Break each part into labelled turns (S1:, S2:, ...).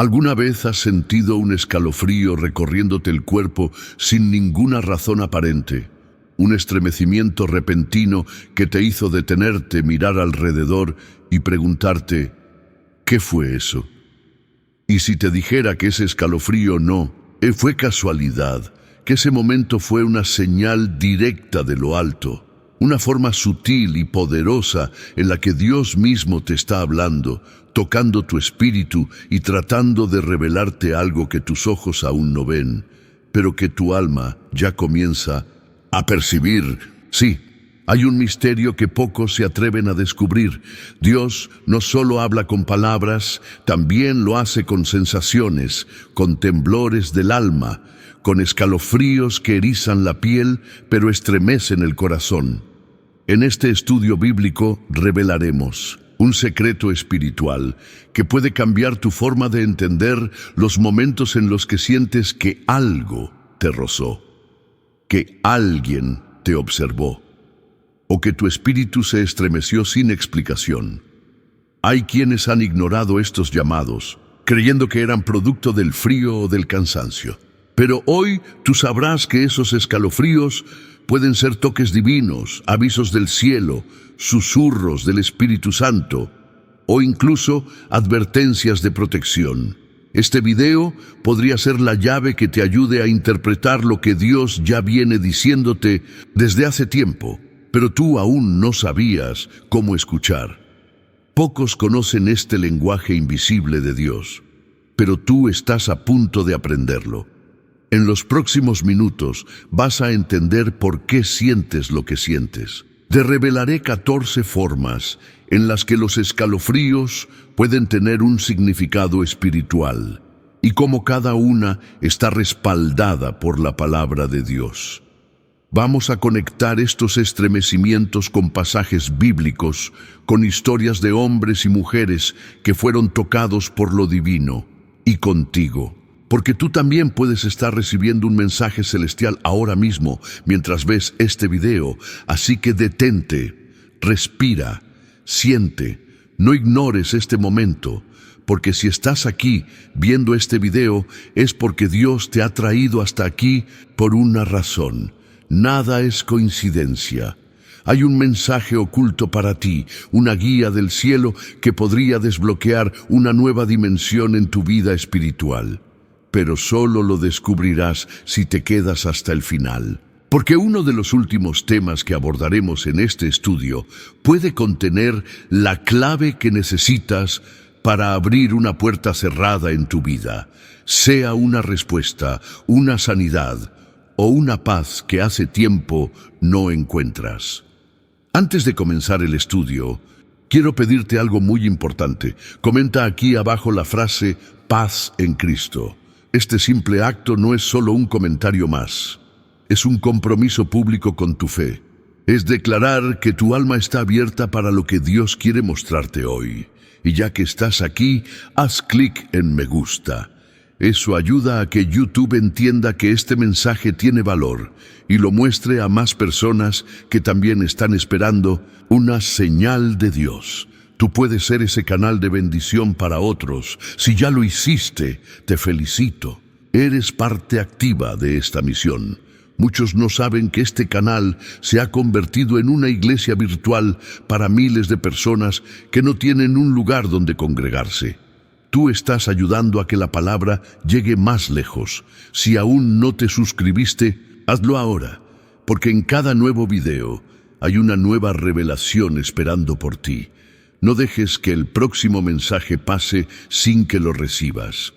S1: ¿Alguna vez has sentido un escalofrío recorriéndote el cuerpo sin ninguna razón aparente? Un estremecimiento repentino que te hizo detenerte, mirar alrededor y preguntarte, ¿qué fue eso? Y si te dijera que ese escalofrío no, fue casualidad, que ese momento fue una señal directa de lo alto, una forma sutil y poderosa en la que Dios mismo te está hablando, tocando tu espíritu y tratando de revelarte algo que tus ojos aún no ven, pero que tu alma ya comienza a percibir. Sí, hay un misterio que pocos se atreven a descubrir. Dios no solo habla con palabras, también lo hace con sensaciones, con temblores del alma, con escalofríos que erizan la piel, pero estremecen el corazón. En este estudio bíblico revelaremos un secreto espiritual que puede cambiar tu forma de entender los momentos en los que sientes que algo te rozó, que alguien te observó, o que tu espíritu se estremeció sin explicación. Hay quienes han ignorado estos llamados, creyendo que eran producto del frío o del cansancio. Pero hoy tú sabrás que esos escalofríos pueden ser toques divinos, avisos del cielo, susurros del Espíritu Santo o incluso advertencias de protección. Este video podría ser la llave que te ayude a interpretar lo que Dios ya viene diciéndote desde hace tiempo, pero tú aún no sabías cómo escuchar. Pocos conocen este lenguaje invisible de Dios, pero tú estás a punto de aprenderlo. En los próximos minutos vas a entender por qué sientes lo que sientes. Te revelaré 14 formas en las que los escalofríos pueden tener un significado espiritual y cómo cada una está respaldada por la palabra de Dios. Vamos a conectar estos estremecimientos con pasajes bíblicos, con historias de hombres y mujeres que fueron tocados por lo divino, y contigo. Porque tú también puedes estar recibiendo un mensaje celestial ahora mismo mientras ves este video. Así que detente, respira, siente, no ignores este momento, porque si estás aquí viendo este video es porque Dios te ha traído hasta aquí por una razón. Nada es coincidencia. Hay un mensaje oculto para ti, una guía del cielo que podría desbloquear una nueva dimensión en tu vida espiritual. Pero solo lo descubrirás si te quedas hasta el final. Porque uno de los últimos temas que abordaremos en este estudio puede contener la clave que necesitas para abrir una puerta cerrada en tu vida, sea una respuesta, una sanidad o una paz que hace tiempo no encuentras. Antes de comenzar el estudio, quiero pedirte algo muy importante. Comenta aquí abajo la frase paz en Cristo. Este simple acto no es solo un comentario más, es un compromiso público con tu fe. Es declarar que tu alma está abierta para lo que Dios quiere mostrarte hoy. Y ya que estás aquí, haz clic en me gusta. Eso ayuda a que YouTube entienda que este mensaje tiene valor y lo muestre a más personas que también están esperando una señal de Dios. Tú puedes ser ese canal de bendición para otros. Si ya lo hiciste, te felicito. Eres parte activa de esta misión. Muchos no saben que este canal se ha convertido en una iglesia virtual para miles de personas que no tienen un lugar donde congregarse. Tú estás ayudando a que la palabra llegue más lejos. Si aún no te suscribiste, hazlo ahora, porque en cada nuevo video hay una nueva revelación esperando por ti. No dejes que el próximo mensaje pase sin que lo recibas.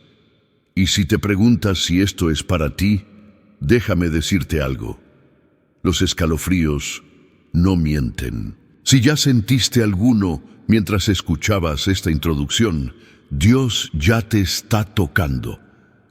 S1: Y si te preguntas si esto es para ti, déjame decirte algo. Los escalofríos no mienten. Si ya sentiste alguno mientras escuchabas esta introducción, Dios ya te está tocando.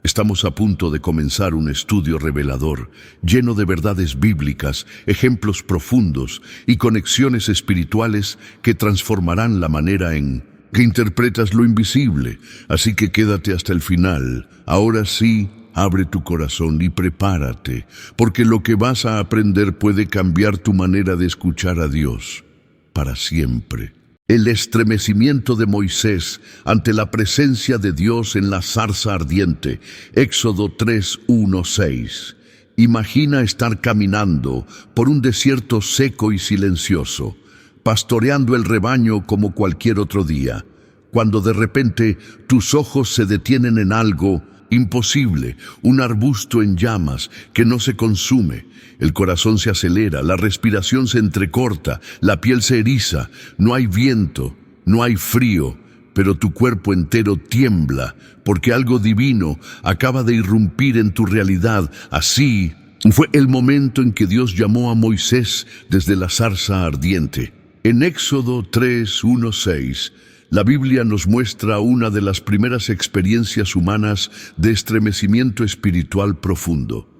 S1: Estamos a punto de comenzar un estudio revelador, lleno de verdades bíblicas, ejemplos profundos y conexiones espirituales que transformarán la manera en que interpretas lo invisible. Así que quédate hasta el final. Ahora sí, abre tu corazón y prepárate, porque lo que vas a aprender puede cambiar tu manera de escuchar a Dios para siempre. El estremecimiento de Moisés ante la presencia de Dios en la zarza ardiente. Éxodo 3:1-6. Imagina estar caminando por un desierto seco y silencioso, pastoreando el rebaño como cualquier otro día, cuando de repente tus ojos se detienen en algo imposible, un arbusto en llamas que no se consume. El corazón se acelera, la respiración se entrecorta, la piel se eriza, no hay viento, no hay frío, pero tu cuerpo entero tiembla, porque algo divino acaba de irrumpir en tu realidad. Así fue el momento en que Dios llamó a Moisés desde la zarza ardiente. En Éxodo 3:1-6, la Biblia nos muestra una de las primeras experiencias humanas de estremecimiento espiritual profundo.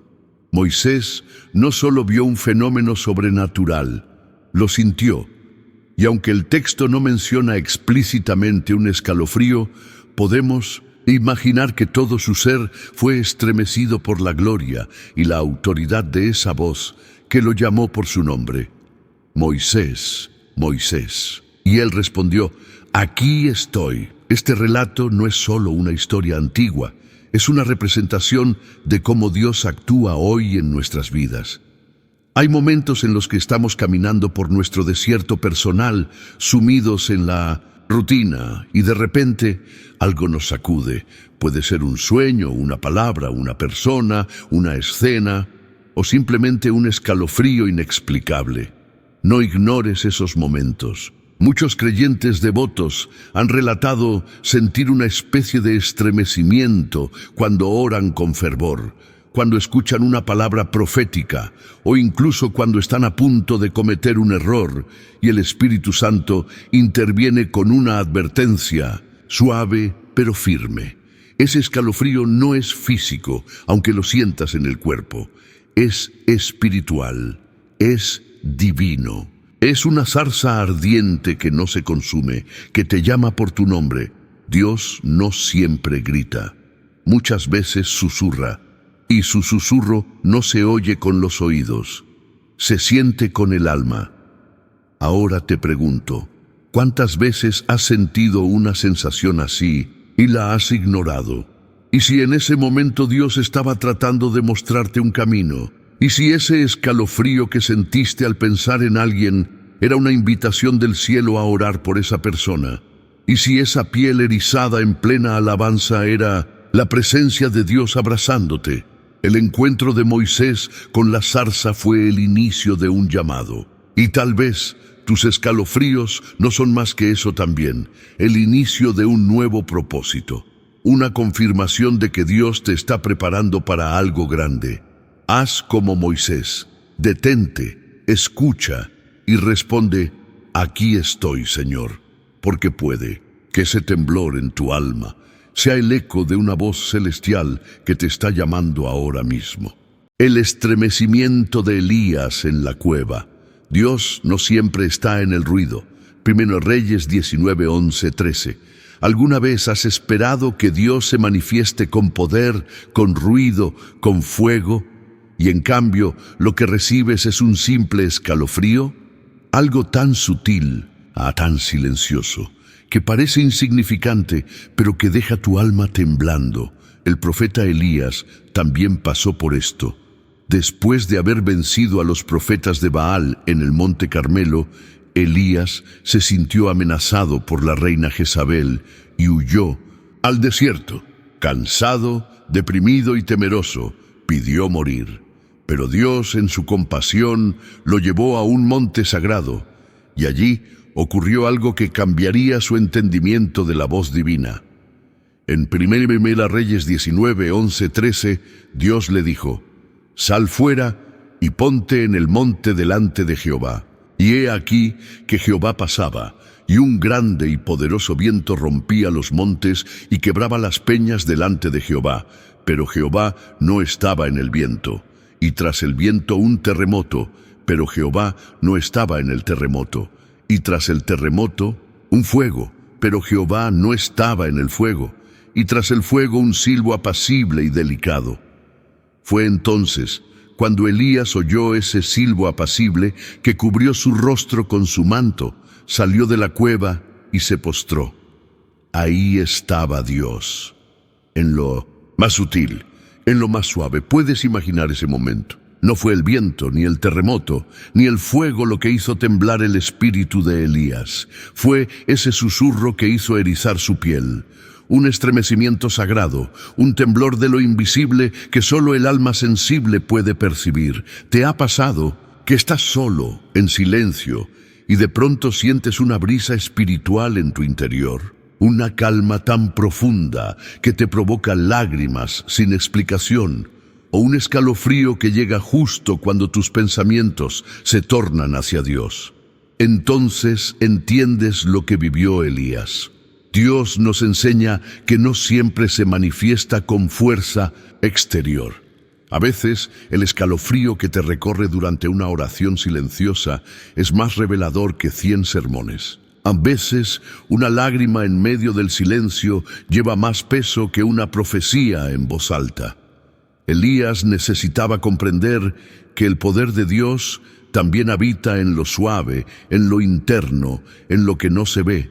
S1: Moisés no solo vio un fenómeno sobrenatural, lo sintió. Y aunque el texto no menciona explícitamente un escalofrío, podemos imaginar que todo su ser fue estremecido por la gloria y la autoridad de esa voz que lo llamó por su nombre. Moisés, Moisés. Y él respondió: aquí estoy. Este relato no es solo una historia antigua, es una representación de cómo Dios actúa hoy en nuestras vidas. Hay momentos en los que estamos caminando por nuestro desierto personal, sumidos en la rutina, y de repente algo nos sacude. Puede ser un sueño, una palabra, una persona, una escena, o simplemente un escalofrío inexplicable. No ignores esos momentos. Muchos creyentes devotos han relatado sentir una especie de estremecimiento cuando oran con fervor, cuando escuchan una palabra profética o incluso cuando están a punto de cometer un error y el Espíritu Santo interviene con una advertencia suave pero firme. Ese escalofrío no es físico, aunque lo sientas en el cuerpo. Es espiritual, es divino. Es una zarza ardiente que no se consume, que te llama por tu nombre. Dios no siempre grita, muchas veces susurra, y su susurro no se oye con los oídos, se siente con el alma. Ahora te pregunto, ¿cuántas veces has sentido una sensación así y la has ignorado? ¿Y si en ese momento Dios estaba tratando de mostrarte un camino? ¿Y si ese escalofrío que sentiste al pensar en alguien era una invitación del cielo a orar por esa persona? ¿Y si esa piel erizada en plena alabanza era la presencia de Dios abrazándote? El encuentro de Moisés con la zarza fue el inicio de un llamado. Y tal vez tus escalofríos no son más que eso también, el inicio de un nuevo propósito, una confirmación de que Dios te está preparando para algo grande. Haz como Moisés, detente, escucha y responde: aquí estoy, Señor, porque puede que ese temblor en tu alma sea el eco de una voz celestial que te está llamando ahora mismo. El estremecimiento de Elías en la cueva. Dios no siempre está en el ruido. 1 Reyes 19, 11, 13. ¿Alguna vez has esperado que Dios se manifieste con poder, con ruido, con fuego? Y en cambio, lo que recibes es un simple escalofrío, algo tan sutil, tan silencioso, que parece insignificante, pero que deja tu alma temblando. El profeta Elías también pasó por esto. Después de haber vencido a los profetas de Baal en el monte Carmelo, Elías se sintió amenazado por la reina Jezabel y huyó al desierto. Cansado, deprimido y temeroso, pidió morir. Pero Dios, en su compasión, lo llevó a un monte sagrado, y allí ocurrió algo que cambiaría su entendimiento de la voz divina. En 1 Reyes 19, 11, 13, Dios le dijo: sal fuera y ponte en el monte delante de Jehová. Y he aquí que Jehová pasaba, y un grande y poderoso viento rompía los montes y quebraba las peñas delante de Jehová, pero Jehová no estaba en el viento. Y tras el viento un terremoto, pero Jehová no estaba en el terremoto. Y tras el terremoto un fuego, pero Jehová no estaba en el fuego. Y tras el fuego un silbo apacible y delicado. Fue entonces cuando Elías oyó ese silbo apacible que cubrió su rostro con su manto, salió de la cueva y se postró. Ahí estaba Dios, en lo más sutil, en lo más suave. Puedes imaginar ese momento. No fue el viento, ni el terremoto, ni el fuego lo que hizo temblar el espíritu de Elías. Fue ese susurro que hizo erizar su piel. Un estremecimiento sagrado, un temblor de lo invisible que solo el alma sensible puede percibir. ¿Te ha pasado que estás solo, en silencio, y de pronto sientes una brisa espiritual en tu interior? Una calma tan profunda que te provoca lágrimas sin explicación, o un escalofrío que llega justo cuando tus pensamientos se tornan hacia Dios. Entonces entiendes lo que vivió Elías. Dios nos enseña que no siempre se manifiesta con fuerza exterior. A veces, el escalofrío que te recorre durante una oración silenciosa es más revelador que 100 sermones. A veces, una lágrima en medio del silencio lleva más peso que una profecía en voz alta. Elías necesitaba comprender que el poder de Dios también habita en lo suave, en lo interno, en lo que no se ve.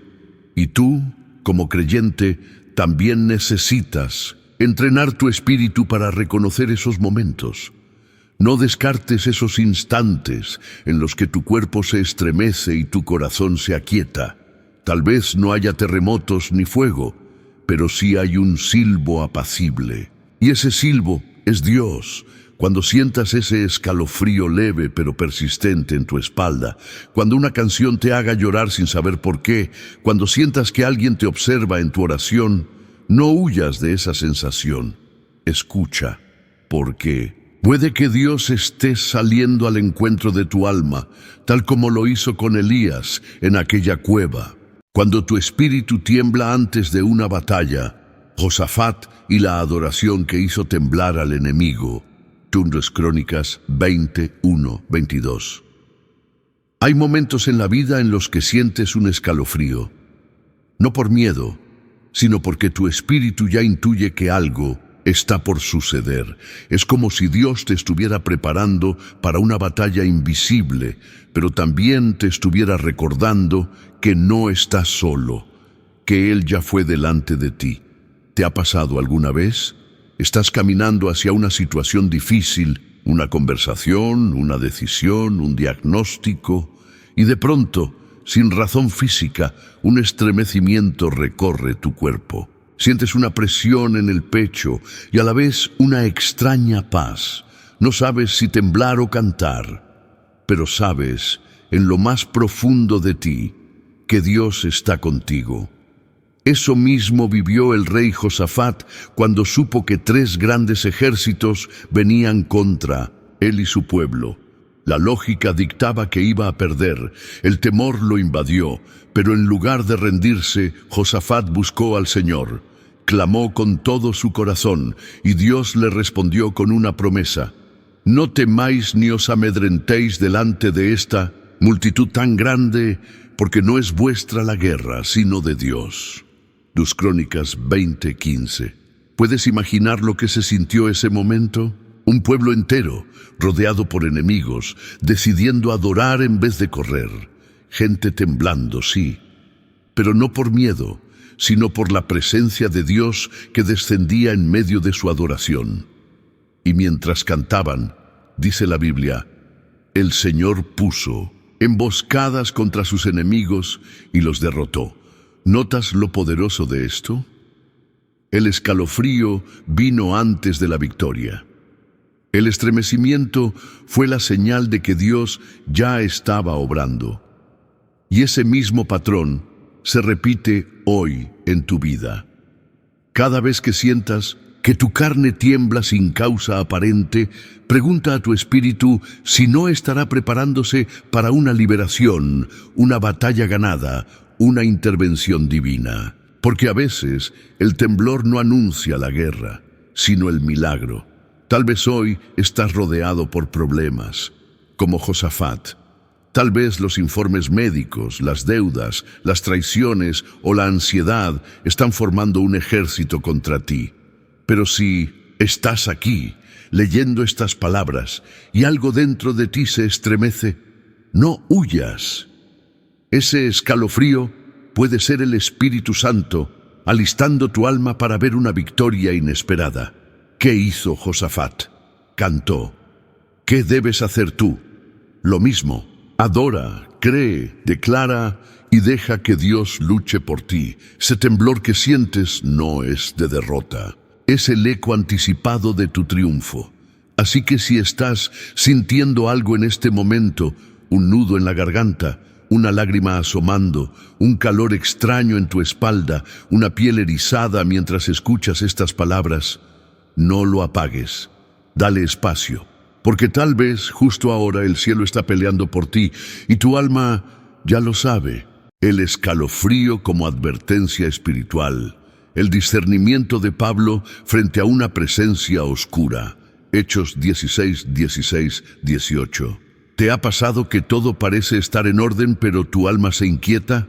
S1: Y tú, como creyente, también necesitas entrenar tu espíritu para reconocer esos momentos. No descartes esos instantes en los que tu cuerpo se estremece y tu corazón se aquieta. Tal vez no haya terremotos ni fuego, pero sí hay un silbo apacible. Y ese silbo es Dios. Cuando sientas ese escalofrío leve pero persistente en tu espalda, cuando una canción te haga llorar sin saber por qué, cuando sientas que alguien te observa en tu oración, no huyas de esa sensación. Escucha, porque puede que Dios esté saliendo al encuentro de tu alma, tal como lo hizo con Elías en aquella cueva. Cuando tu espíritu tiembla antes de una batalla, Josafat y la adoración que hizo temblar al enemigo. Segundas Crónicas 21-22. Hay momentos en la vida en los que sientes un escalofrío, no por miedo, sino porque tu espíritu ya intuye que algo está por suceder. Es como si Dios te estuviera preparando para una batalla invisible, pero también te estuviera recordando que no estás solo, que Él ya fue delante de ti. ¿Te ha pasado alguna vez? Estás caminando hacia una situación difícil, una conversación, una decisión, un diagnóstico, y de pronto, sin razón física, un estremecimiento recorre tu cuerpo. Sientes una presión en el pecho y a la vez una extraña paz. No sabes si temblar o cantar, pero sabes, en lo más profundo de ti, que Dios está contigo. Eso mismo vivió el rey Josafat cuando supo que 3 grandes ejércitos venían contra él y su pueblo. La lógica dictaba que iba a perder, el temor lo invadió, pero en lugar de rendirse, Josafat buscó al Señor. Clamó con todo su corazón, y Dios le respondió con una promesa. No temáis ni os amedrentéis delante de esta multitud tan grande, porque no es vuestra la guerra, sino de Dios. 2 Crónicas 20:15. ¿Puedes imaginar lo que se sintió ese momento? Un pueblo entero, rodeado por enemigos, decidiendo adorar en vez de correr. Gente temblando, sí, pero no por miedo, sino por la presencia de Dios que descendía en medio de su adoración. Y mientras cantaban, dice la Biblia, el Señor puso emboscadas contra sus enemigos y los derrotó. ¿Notas lo poderoso de esto? El escalofrío vino antes de la victoria. El estremecimiento fue la señal de que Dios ya estaba obrando. Y ese mismo patrón se repite hoy en tu vida. Cada vez que sientas que tu carne tiembla sin causa aparente, pregunta a tu espíritu si no estará preparándose para una liberación, una batalla ganada, una intervención divina. Porque a veces el temblor no anuncia la guerra, sino el milagro. Tal vez hoy estás rodeado por problemas, como Josafat. Tal vez los informes médicos, las deudas, las traiciones o la ansiedad están formando un ejército contra ti. Pero si estás aquí, leyendo estas palabras, y algo dentro de ti se estremece, no huyas. Ese escalofrío puede ser el Espíritu Santo, alistando tu alma para ver una victoria inesperada. ¿Qué hizo Josafat? Cantó. ¿Qué debes hacer tú? Lo mismo. Adora, cree, declara y deja que Dios luche por ti. Ese temblor que sientes no es de derrota. Es el eco anticipado de tu triunfo. Así que si estás sintiendo algo en este momento, un nudo en la garganta, una lágrima asomando, un calor extraño en tu espalda, una piel erizada mientras escuchas estas palabras, no lo apagues. Dale espacio, porque tal vez justo ahora el cielo está peleando por ti y tu alma ya lo sabe. El escalofrío como advertencia espiritual, el discernimiento de Pablo frente a una presencia oscura. Hechos 16, 16, 18. ¿Te ha pasado que todo parece estar en orden, pero tu alma se inquieta?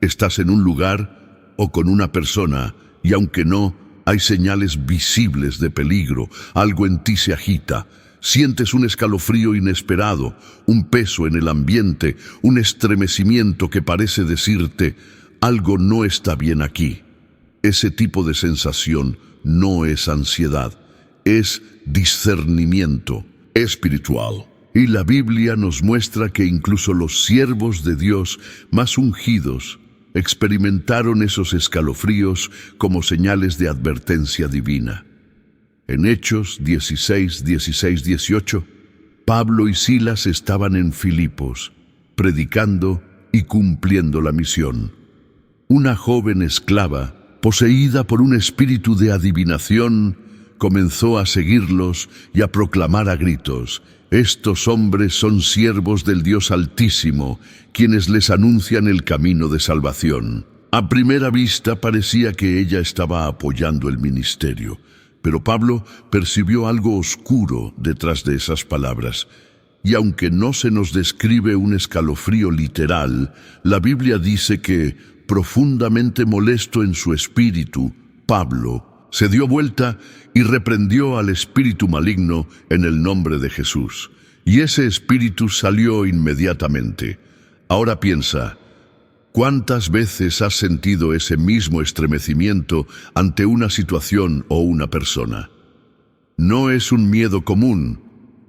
S1: Estás en un lugar o con una persona, y aunque no, hay señales visibles de peligro, algo en ti se agita. Sientes un escalofrío inesperado, un peso en el ambiente, un estremecimiento que parece decirte, algo no está bien aquí. Ese tipo de sensación no es ansiedad, es discernimiento espiritual. Y la Biblia nos muestra que incluso los siervos de Dios más ungidos experimentaron esos escalofríos como señales de advertencia divina. En Hechos 16, 16, 18, Pablo y Silas estaban en Filipos, predicando y cumpliendo la misión. Una joven esclava, poseída por un espíritu de adivinación, comenzó a seguirlos y a proclamar a gritos: estos hombres son siervos del Dios Altísimo, quienes les anuncian el camino de salvación. A primera vista parecía que ella estaba apoyando el ministerio, pero Pablo percibió algo oscuro detrás de esas palabras. Y aunque no se nos describe un escalofrío literal, la Biblia dice que, profundamente molesto en su espíritu, Pablo se dio vuelta y reprendió al espíritu maligno en el nombre de Jesús. Y ese espíritu salió inmediatamente. Ahora piensa, ¿cuántas veces has sentido ese mismo estremecimiento ante una situación o una persona? No es un miedo común,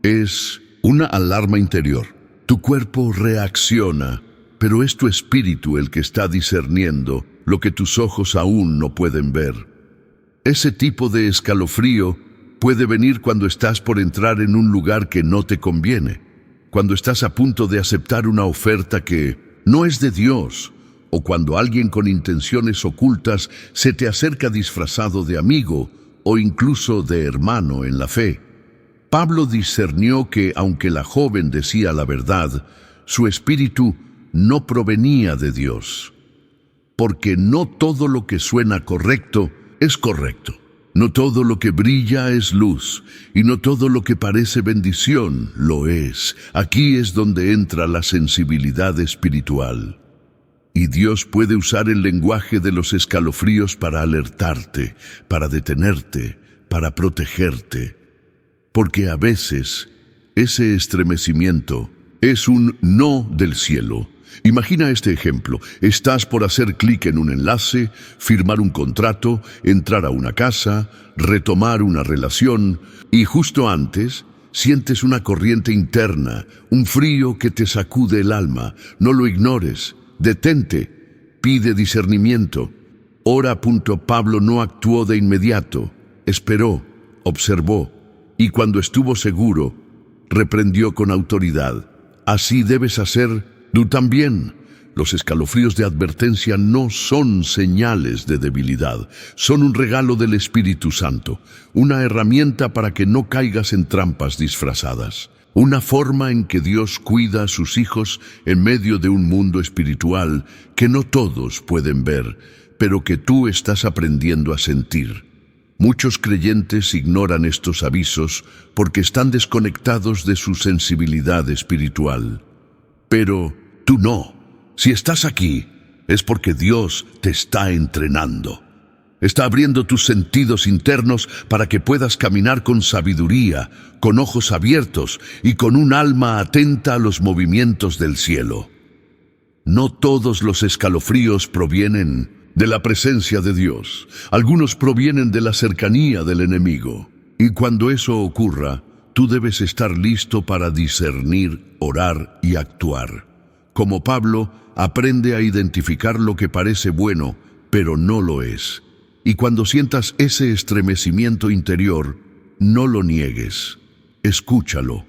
S1: es una alarma interior. Tu cuerpo reacciona, pero es tu espíritu el que está discerniendo lo que tus ojos aún no pueden ver. Ese tipo de escalofrío puede venir cuando estás por entrar en un lugar que no te conviene, cuando estás a punto de aceptar una oferta que no es de Dios, o cuando alguien con intenciones ocultas se te acerca disfrazado de amigo o incluso de hermano en la fe. Pablo discernió que, aunque la joven decía la verdad, su espíritu no provenía de Dios. Porque no todo lo que suena correcto es correcto. No todo lo que brilla es luz, y no todo lo que parece bendición lo es. Aquí es donde entra la sensibilidad espiritual. Y Dios puede usar el lenguaje de los escalofríos para alertarte, para detenerte, para protegerte. Porque a veces ese estremecimiento es un no del cielo. Imagina este ejemplo. Estás por hacer clic en un enlace, firmar un contrato, entrar a una casa, retomar una relación, y justo antes sientes una corriente interna, un frío que te sacude el alma. No lo ignores. Detente. Pide discernimiento. Ora. Pablo no actuó de inmediato. Esperó, observó, y cuando estuvo seguro, reprendió con autoridad. Así debes hacer tú también. Los escalofríos de advertencia no son señales de debilidad, son un regalo del Espíritu Santo, una herramienta para que no caigas en trampas disfrazadas, una forma en que Dios cuida a sus hijos en medio de un mundo espiritual que no todos pueden ver, pero que tú estás aprendiendo a sentir. Muchos creyentes ignoran estos avisos porque están desconectados de su sensibilidad espiritual. Pero tú no. Si estás aquí, es porque Dios te está entrenando. Está abriendo tus sentidos internos para que puedas caminar con sabiduría, con ojos abiertos y con un alma atenta a los movimientos del cielo. No todos los escalofríos provienen de la presencia de Dios. Algunos provienen de la cercanía del enemigo. Y cuando eso ocurra, tú debes estar listo para discernir, orar y actuar. Como Pablo, aprende a identificar lo que parece bueno, pero no lo es. Y cuando sientas ese estremecimiento interior, no lo niegues. Escúchalo,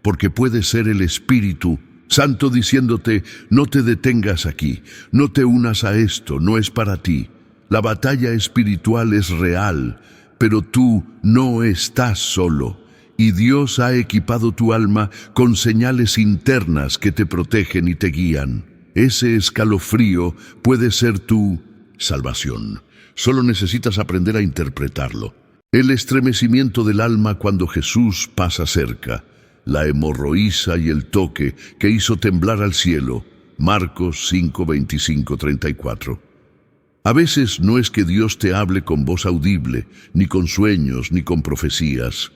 S1: porque puede ser el Espíritu Santo diciéndote: no te detengas aquí, no te unas a esto, no es para ti. La batalla espiritual es real, pero tú no estás solo. Y Dios ha equipado tu alma con señales internas que te protegen y te guían. Ese escalofrío puede ser tu salvación. Solo necesitas aprender a interpretarlo. El estremecimiento del alma cuando Jesús pasa cerca, la hemorroísa y el toque que hizo temblar al cielo. Marcos 5, 25, 34. A veces no es que Dios te hable con voz audible, ni con sueños, ni con profecías.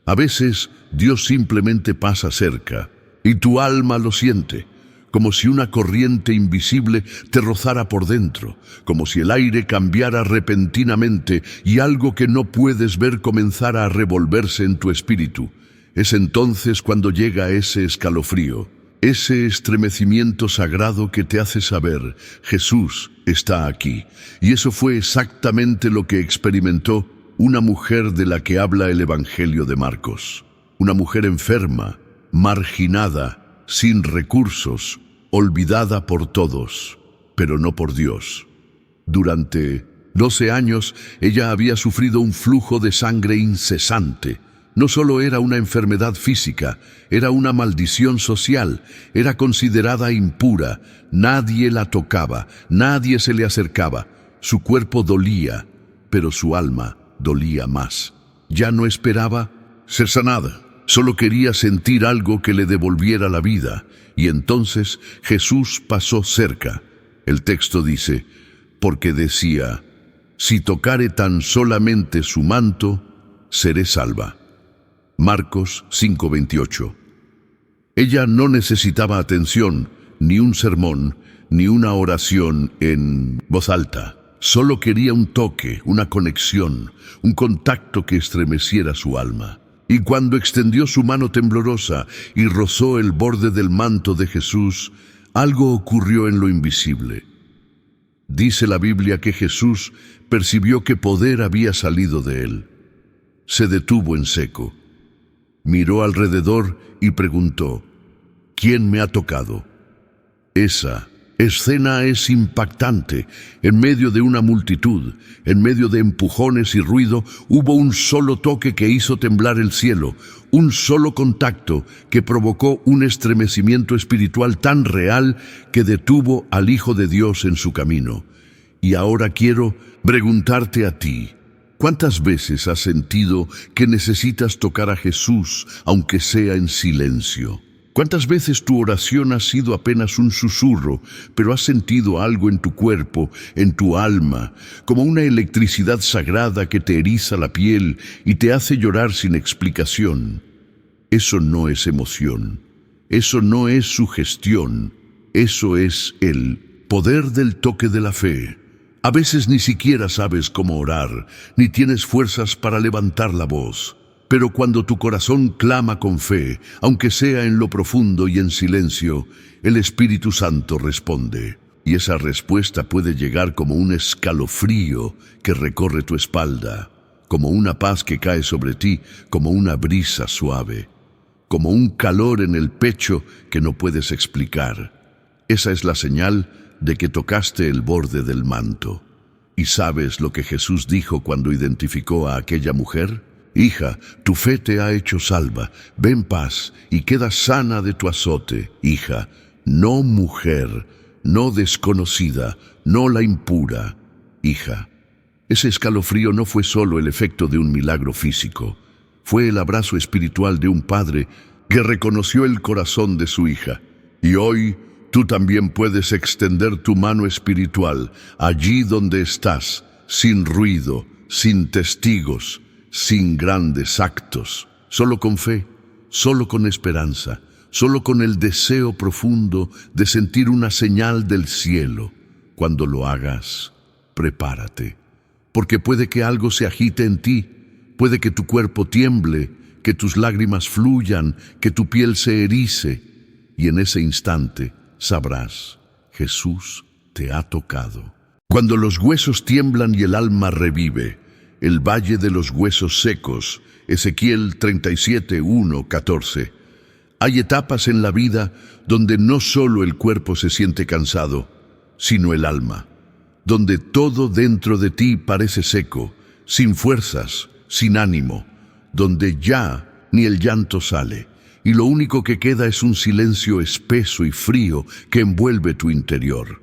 S1: A veces Dios simplemente pasa cerca y tu alma lo siente, como si una corriente invisible te rozara por dentro, como si el aire cambiara repentinamente y algo que no puedes ver comenzara a revolverse en tu espíritu. Es entonces cuando llega ese escalofrío, ese estremecimiento sagrado que te hace saber: Jesús está aquí. Y eso fue exactamente lo que experimentó una mujer de la que habla el Evangelio de Marcos. Una mujer enferma, marginada, sin recursos, olvidada por todos, pero no por Dios. Durante 12 años, ella había sufrido un flujo de sangre incesante. No solo era una enfermedad física, era una maldición social, era considerada impura, nadie la tocaba, nadie se le acercaba. Su cuerpo dolía, pero su alma dolía más. Ya no esperaba ser sanada, solo quería sentir algo que le devolviera la vida. Y entonces Jesús pasó cerca. El texto dice: porque decía: si tocare tan solamente su manto, seré salva. Marcos 5:28. Ella no necesitaba atención, ni un sermón, ni una oración en voz alta. Solo quería un toque, una conexión, un contacto que estremeciera su alma. Y cuando extendió su mano temblorosa y rozó el borde del manto de Jesús, algo ocurrió en lo invisible. Dice la Biblia que Jesús percibió que poder había salido de él. Se detuvo en seco. Miró alrededor y preguntó: ¿quién me ha tocado? Esa escena es impactante. En medio de una multitud, en medio de empujones y ruido, hubo un solo toque que hizo temblar el cielo, un solo contacto que provocó un estremecimiento espiritual tan real que detuvo al Hijo de Dios en su camino. Y ahora quiero preguntarte a ti: ¿cuántas veces has sentido que necesitas tocar a Jesús, aunque sea en silencio? ¿Cuántas veces tu oración ha sido apenas un susurro, pero has sentido algo en tu cuerpo, en tu alma, como una electricidad sagrada que te eriza la piel y te hace llorar sin explicación? Eso no es emoción, eso no es sugestión, eso es el poder del toque de la fe. A veces ni siquiera sabes cómo orar, ni tienes fuerzas para levantar la voz. Pero cuando tu corazón clama con fe, aunque sea en lo profundo y en silencio, el Espíritu Santo responde. Y esa respuesta puede llegar como un escalofrío que recorre tu espalda, como una paz que cae sobre ti, como una brisa suave, como un calor en el pecho que no puedes explicar. Esa es la señal de que tocaste el borde del manto. ¿Y sabes lo que Jesús dijo cuando identificó a aquella mujer? Hija, tu fe te ha hecho salva, ve en paz y queda sana de tu azote. Hija, no mujer, no desconocida, no la impura. Hija, ese escalofrío no fue solo el efecto de un milagro físico, fue el abrazo espiritual de un padre que reconoció el corazón de su hija. Y hoy tú también puedes extender tu mano espiritual allí donde estás, sin ruido, sin testigos, sin grandes actos, solo con fe, solo con esperanza, solo con el deseo profundo de sentir una señal del cielo. Cuando lo hagas, prepárate, porque puede que algo se agite en ti, puede que tu cuerpo tiemble, que tus lágrimas fluyan, que tu piel se erice, y en ese instante sabrás, Jesús te ha tocado. Cuando los huesos tiemblan y el alma revive, el valle de los huesos secos, Ezequiel 37, 1, 14. Hay etapas en la vida donde no solo el cuerpo se siente cansado, sino el alma, donde todo dentro de ti parece seco, sin fuerzas, sin ánimo, donde ya ni el llanto sale, y lo único que queda es un silencio espeso y frío que envuelve tu interior.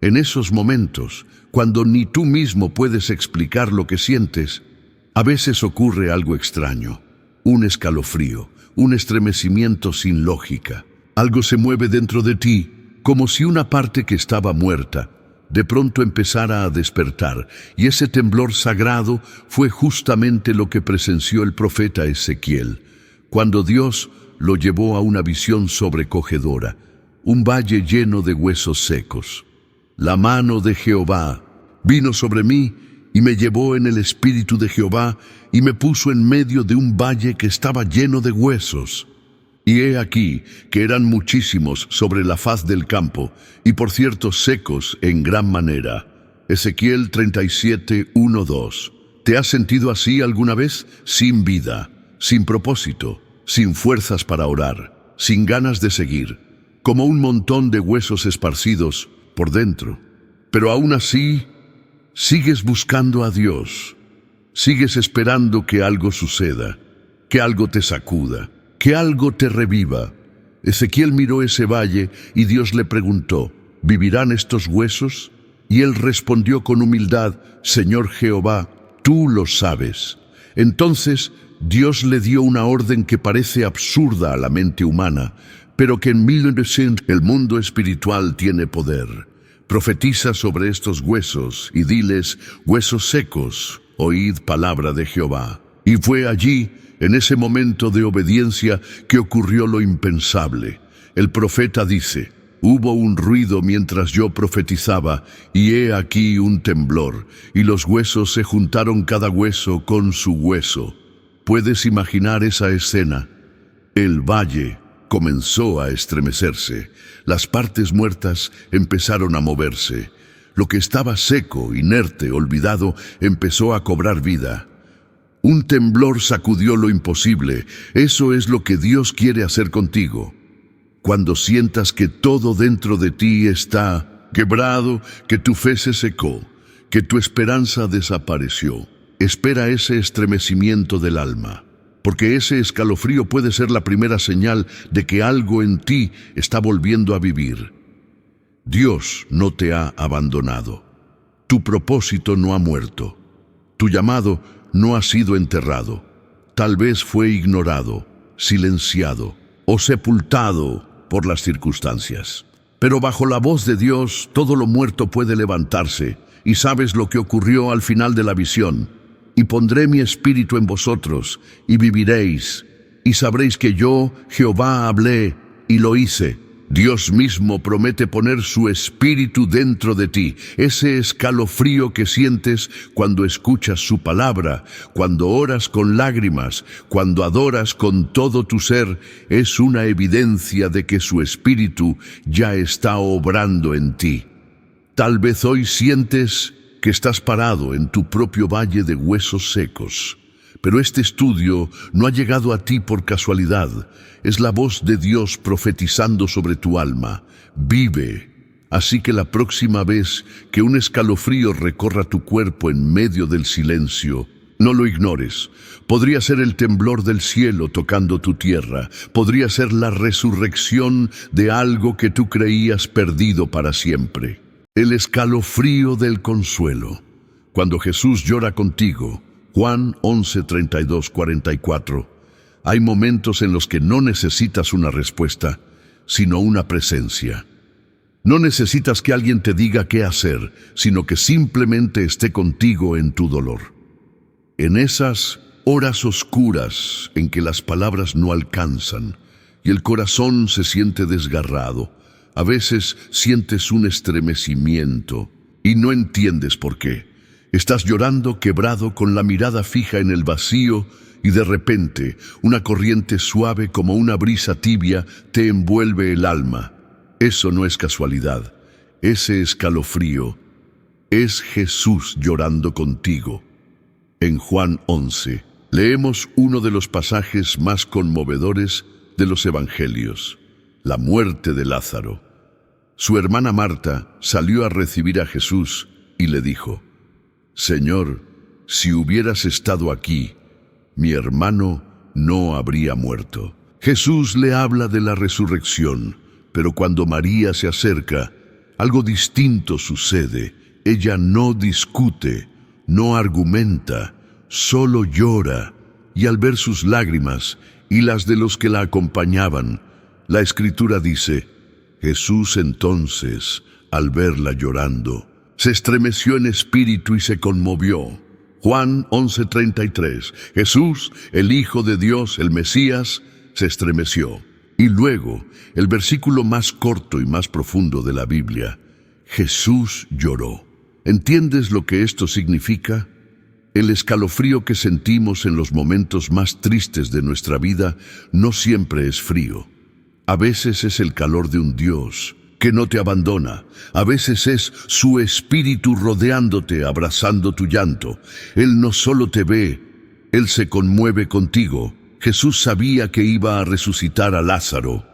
S1: En esos momentos, cuando ni tú mismo puedes explicar lo que sientes, a veces ocurre algo extraño, un escalofrío, un estremecimiento sin lógica. Algo se mueve dentro de ti, como si una parte que estaba muerta de pronto empezara a despertar, y ese temblor sagrado fue justamente lo que presenció el profeta Ezequiel, cuando Dios lo llevó a una visión sobrecogedora, un valle lleno de huesos secos. La mano de Jehová vino sobre mí y me llevó en el espíritu de Jehová y me puso en medio de un valle que estaba lleno de huesos. Y he aquí que eran muchísimos sobre la faz del campo, y por cierto secos en gran manera. Ezequiel 37, 1, 2. ¿Te has sentido así alguna vez? Sin vida, sin propósito, sin fuerzas para orar, sin ganas de seguir, como un montón de huesos esparcidos por dentro. Pero aún así, sigues buscando a Dios, sigues esperando que algo suceda, que algo te sacuda, que algo te reviva. Ezequiel miró ese valle y Dios le preguntó, ¿vivirán estos huesos? Y él respondió con humildad, Señor Jehová, tú lo sabes. Entonces Dios le dio una orden que parece absurda a la mente humana, pero que en 1900 el mundo espiritual tiene poder. Profetiza sobre estos huesos y diles, huesos secos, oíd palabra de Jehová. Y fue allí, en ese momento de obediencia, que ocurrió lo impensable. El profeta dice, hubo un ruido mientras yo profetizaba, y he aquí un temblor, y los huesos se juntaron cada hueso con su hueso. ¿Puedes imaginar esa escena? El valle comenzó a estremecerse, las partes muertas empezaron a moverse. Lo que estaba seco, inerte, olvidado, empezó a cobrar vida. Un temblor sacudió lo imposible. Eso es lo que Dios quiere hacer contigo. Cuando sientas que todo dentro de ti está quebrado, que tu fe se secó, que tu esperanza desapareció, espera ese estremecimiento del alma, porque ese escalofrío puede ser la primera señal de que algo en ti está volviendo a vivir. Dios no te ha abandonado. Tu propósito no ha muerto. Tu llamado no ha sido enterrado. Tal vez fue ignorado, silenciado o sepultado por las circunstancias. Pero bajo la voz de Dios, todo lo muerto puede levantarse. Y sabes lo que ocurrió al final de la visión. Y pondré mi espíritu en vosotros, y viviréis. Y sabréis que yo, Jehová, hablé y lo hice. Dios mismo promete poner su espíritu dentro de ti, ese escalofrío que sientes cuando escuchas su palabra, cuando oras con lágrimas, cuando adoras con todo tu ser, es una evidencia de que su espíritu ya está obrando en ti. Tal vez hoy sientes que estás parado en tu propio valle de huesos secos. Pero este estudio no ha llegado a ti por casualidad. Es la voz de Dios profetizando sobre tu alma. Vive. Así que la próxima vez que un escalofrío recorra tu cuerpo en medio del silencio, no lo ignores. Podría ser el temblor del cielo tocando tu tierra. Podría ser la resurrección de algo que tú creías perdido para siempre. El escalofrío del consuelo. Cuando Jesús llora contigo, Juan 11, 32, 44. Hay momentos en los que no necesitas una respuesta, sino una presencia. No necesitas que alguien te diga qué hacer, sino que simplemente esté contigo en tu dolor. En esas horas oscuras en que las palabras no alcanzan, y el corazón se siente desgarrado. A veces sientes un estremecimiento y no entiendes por qué. Estás llorando quebrado con la mirada fija en el vacío y de repente una corriente suave como una brisa tibia te envuelve el alma. Eso no es casualidad. Ese escalofrío es Jesús llorando contigo. En Juan 11 leemos uno de los pasajes más conmovedores de los evangelios, la muerte de Lázaro. Su hermana Marta salió a recibir a Jesús y le dijo: Señor, si hubieras estado aquí, mi hermano no habría muerto. Jesús le habla de la resurrección, pero cuando María se acerca, algo distinto sucede. Ella no discute, no argumenta, solo llora, y al ver sus lágrimas y las de los que la acompañaban, la Escritura dice: Jesús entonces, al verla llorando, se estremeció en espíritu y se conmovió. Juan 11:33. Jesús, el Hijo de Dios, el Mesías, se estremeció. Y luego, el versículo más corto y más profundo de la Biblia: Jesús lloró. ¿Entiendes lo que esto significa? El escalofrío que sentimos en los momentos más tristes de nuestra vida no siempre es frío. A veces es el calor de un Dios que no te abandona. A veces es su espíritu rodeándote, abrazando tu llanto. Él no solo te ve, Él se conmueve contigo. Jesús sabía que iba a resucitar a Lázaro.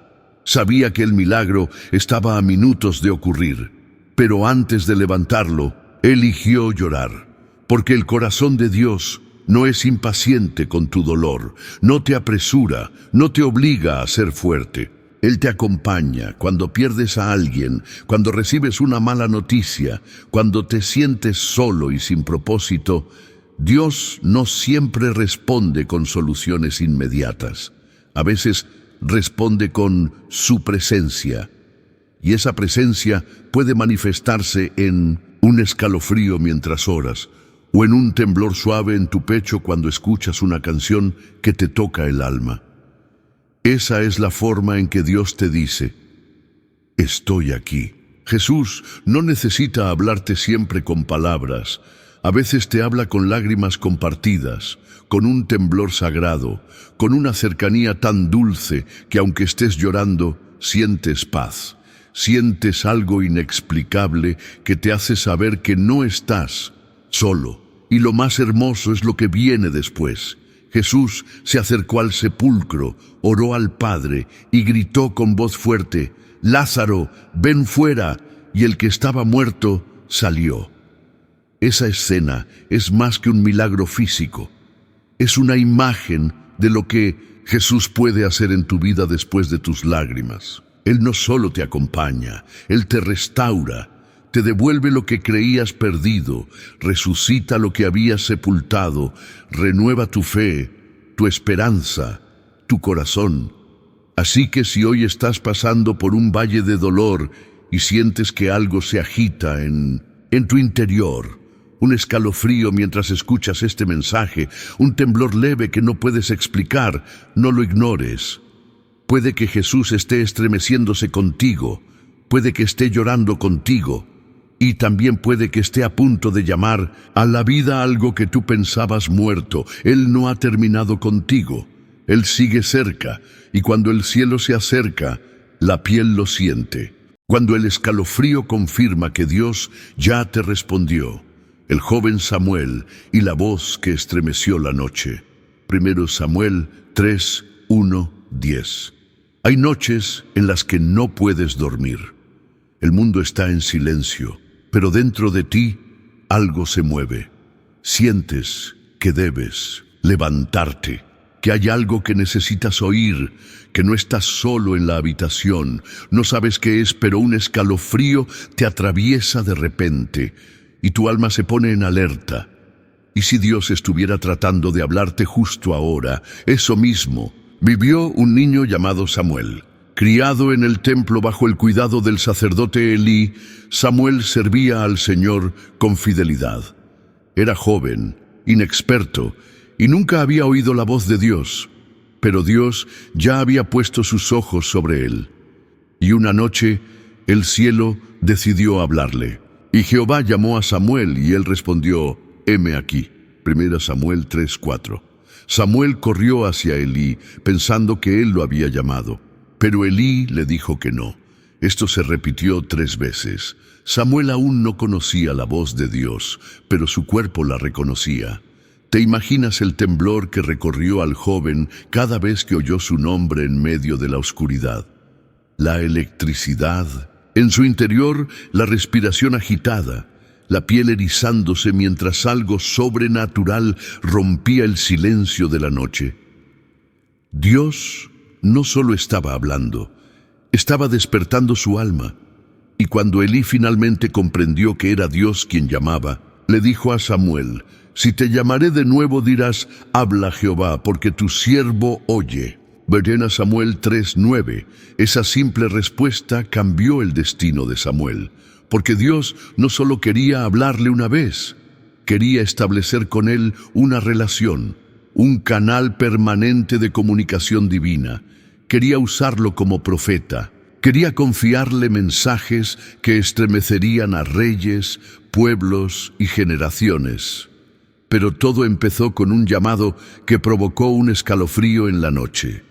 S1: Sabía que el milagro estaba a minutos de ocurrir. Pero antes de levantarlo, eligió llorar. Porque el corazón de Dios no es impaciente con tu dolor. No te apresura, no te obliga a ser fuerte. Él te acompaña cuando pierdes a alguien, cuando recibes una mala noticia, cuando te sientes solo y sin propósito. Dios no siempre responde con soluciones inmediatas. A veces responde con su presencia. Y esa presencia puede manifestarse en un escalofrío mientras oras, o en un temblor suave en tu pecho cuando escuchas una canción que te toca el alma. Esa es la forma en que Dios te dice: estoy aquí. Jesús no necesita hablarte siempre con palabras. A veces te habla con lágrimas compartidas, con un temblor sagrado, con una cercanía tan dulce que aunque estés llorando, sientes paz. Sientes algo inexplicable que te hace saber que no estás solo. Y lo más hermoso es lo que viene después. Jesús se acercó al sepulcro, oró al Padre y gritó con voz fuerte: Lázaro, ven fuera. Y el que estaba muerto salió. Esa escena es más que un milagro físico. Es una imagen de lo que Jesús puede hacer en tu vida después de tus lágrimas. Él no solo te acompaña, Él te restaura, te devuelve lo que creías perdido, resucita lo que habías sepultado, renueva tu fe, tu esperanza, tu corazón. Así que si hoy estás pasando por un valle de dolor y sientes que algo se agita en tu interior, un escalofrío mientras escuchas este mensaje, un temblor leve que no puedes explicar, no lo ignores. Puede que Jesús esté estremeciéndose contigo, puede que esté llorando contigo, y también puede que esté a punto de llamar a la vida algo que tú pensabas muerto. Él no ha terminado contigo, Él sigue cerca, y cuando el cielo se acerca, la piel lo siente. Cuando el escalofrío confirma que Dios ya te respondió, el joven Samuel y la voz que estremeció la noche. 1 Samuel 3, 1, 10. Hay noches en las que no puedes dormir. El mundo está en silencio, pero dentro de ti algo se mueve. Sientes que debes levantarte, que hay algo que necesitas oír, que no estás solo en la habitación. No sabes qué es, pero un escalofrío te atraviesa de repente y tu alma se pone en alerta. ¿Y si Dios estuviera tratando de hablarte justo ahora? Eso mismo vivió un niño llamado Samuel. Criado en el templo bajo el cuidado del sacerdote Elí, Samuel servía al Señor con fidelidad. Era joven, inexperto, y nunca había oído la voz de Dios. pero Dios ya había puesto sus ojos sobre él. Y una noche el cielo decidió hablarle. Y Jehová llamó a Samuel, y él respondió: heme aquí. 1 Samuel 3:4. Samuel corrió hacia Elí, pensando que él lo había llamado. Pero Elí le dijo que no. Esto se repitió 3 veces. Samuel aún no conocía la voz de Dios, pero su cuerpo la reconocía. ¿Te imaginas el temblor que recorrió al joven cada vez que oyó su nombre en medio de la oscuridad? La electricidad, en su interior la respiración agitada, la piel erizándose mientras algo sobrenatural rompía el silencio de la noche. Dios no solo estaba hablando, estaba despertando su alma. Y cuando Elí finalmente comprendió que era Dios quien llamaba, le dijo a Samuel: si te llamaré de nuevo dirás: habla Jehová, porque tu siervo oye. Ven a Samuel 3:9. Esa simple respuesta cambió el destino de Samuel, porque Dios no solo quería hablarle una vez, quería establecer con él una relación, un canal permanente de comunicación divina. Quería usarlo como profeta. Quería confiarle mensajes que estremecerían a reyes, pueblos y generaciones. Pero todo empezó con un llamado que provocó un escalofrío en la noche.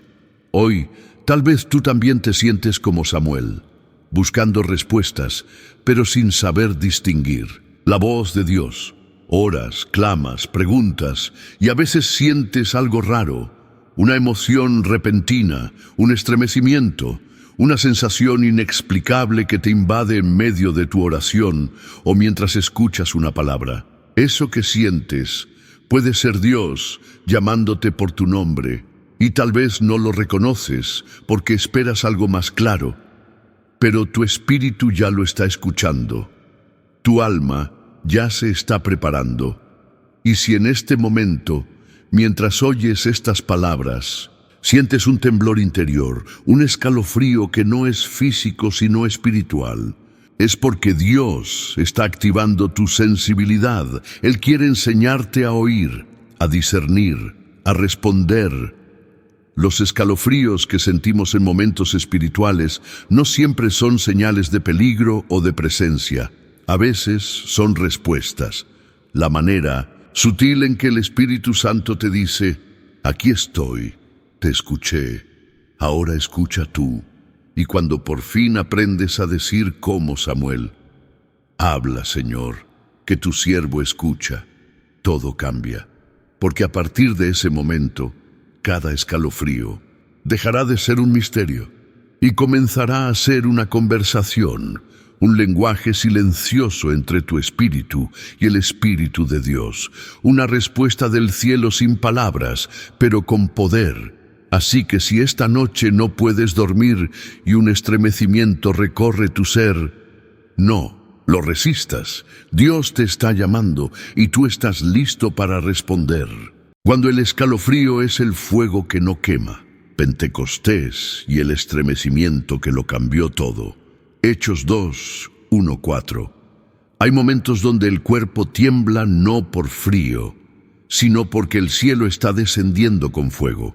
S1: Hoy, tal vez tú también te sientes como Samuel, buscando respuestas, pero sin saber distinguir la voz de Dios. Oras, clamas, preguntas, y a veces sientes algo raro, una emoción repentina, un estremecimiento, una sensación inexplicable que te invade en medio de tu oración o mientras escuchas una palabra. Eso que sientes puede ser Dios llamándote por tu nombre, y tal vez no lo reconoces porque esperas algo más claro, pero tu espíritu ya lo está escuchando. Tu alma ya se está preparando. Y si en este momento, mientras oyes estas palabras, sientes un temblor interior, un escalofrío que no es físico sino espiritual, es porque Dios está activando tu sensibilidad. Él quiere enseñarte a oír, a discernir, a responder. Los escalofríos que sentimos en momentos espirituales no siempre son señales de peligro o de presencia. A veces son respuestas. La manera sutil en que el Espíritu Santo te dice: aquí estoy, te escuché, ahora escucha tú. Y cuando por fin aprendes a decir como Samuel: habla, Señor, que tu siervo escucha, todo cambia. Porque a partir de ese momento, cada escalofrío dejará de ser un misterio y comenzará a ser una conversación, un lenguaje silencioso entre tu espíritu y el Espíritu de Dios, una respuesta del cielo sin palabras, pero con poder. Así que si esta noche no puedes dormir y un estremecimiento recorre tu ser, no lo resistas. Dios te está llamando y tú estás listo para responder. Cuando el escalofrío es el fuego que no quema, Pentecostés y el estremecimiento que lo cambió todo. Hechos 2:1-4. Hay momentos donde el cuerpo tiembla no por frío, sino porque el cielo está descendiendo con fuego.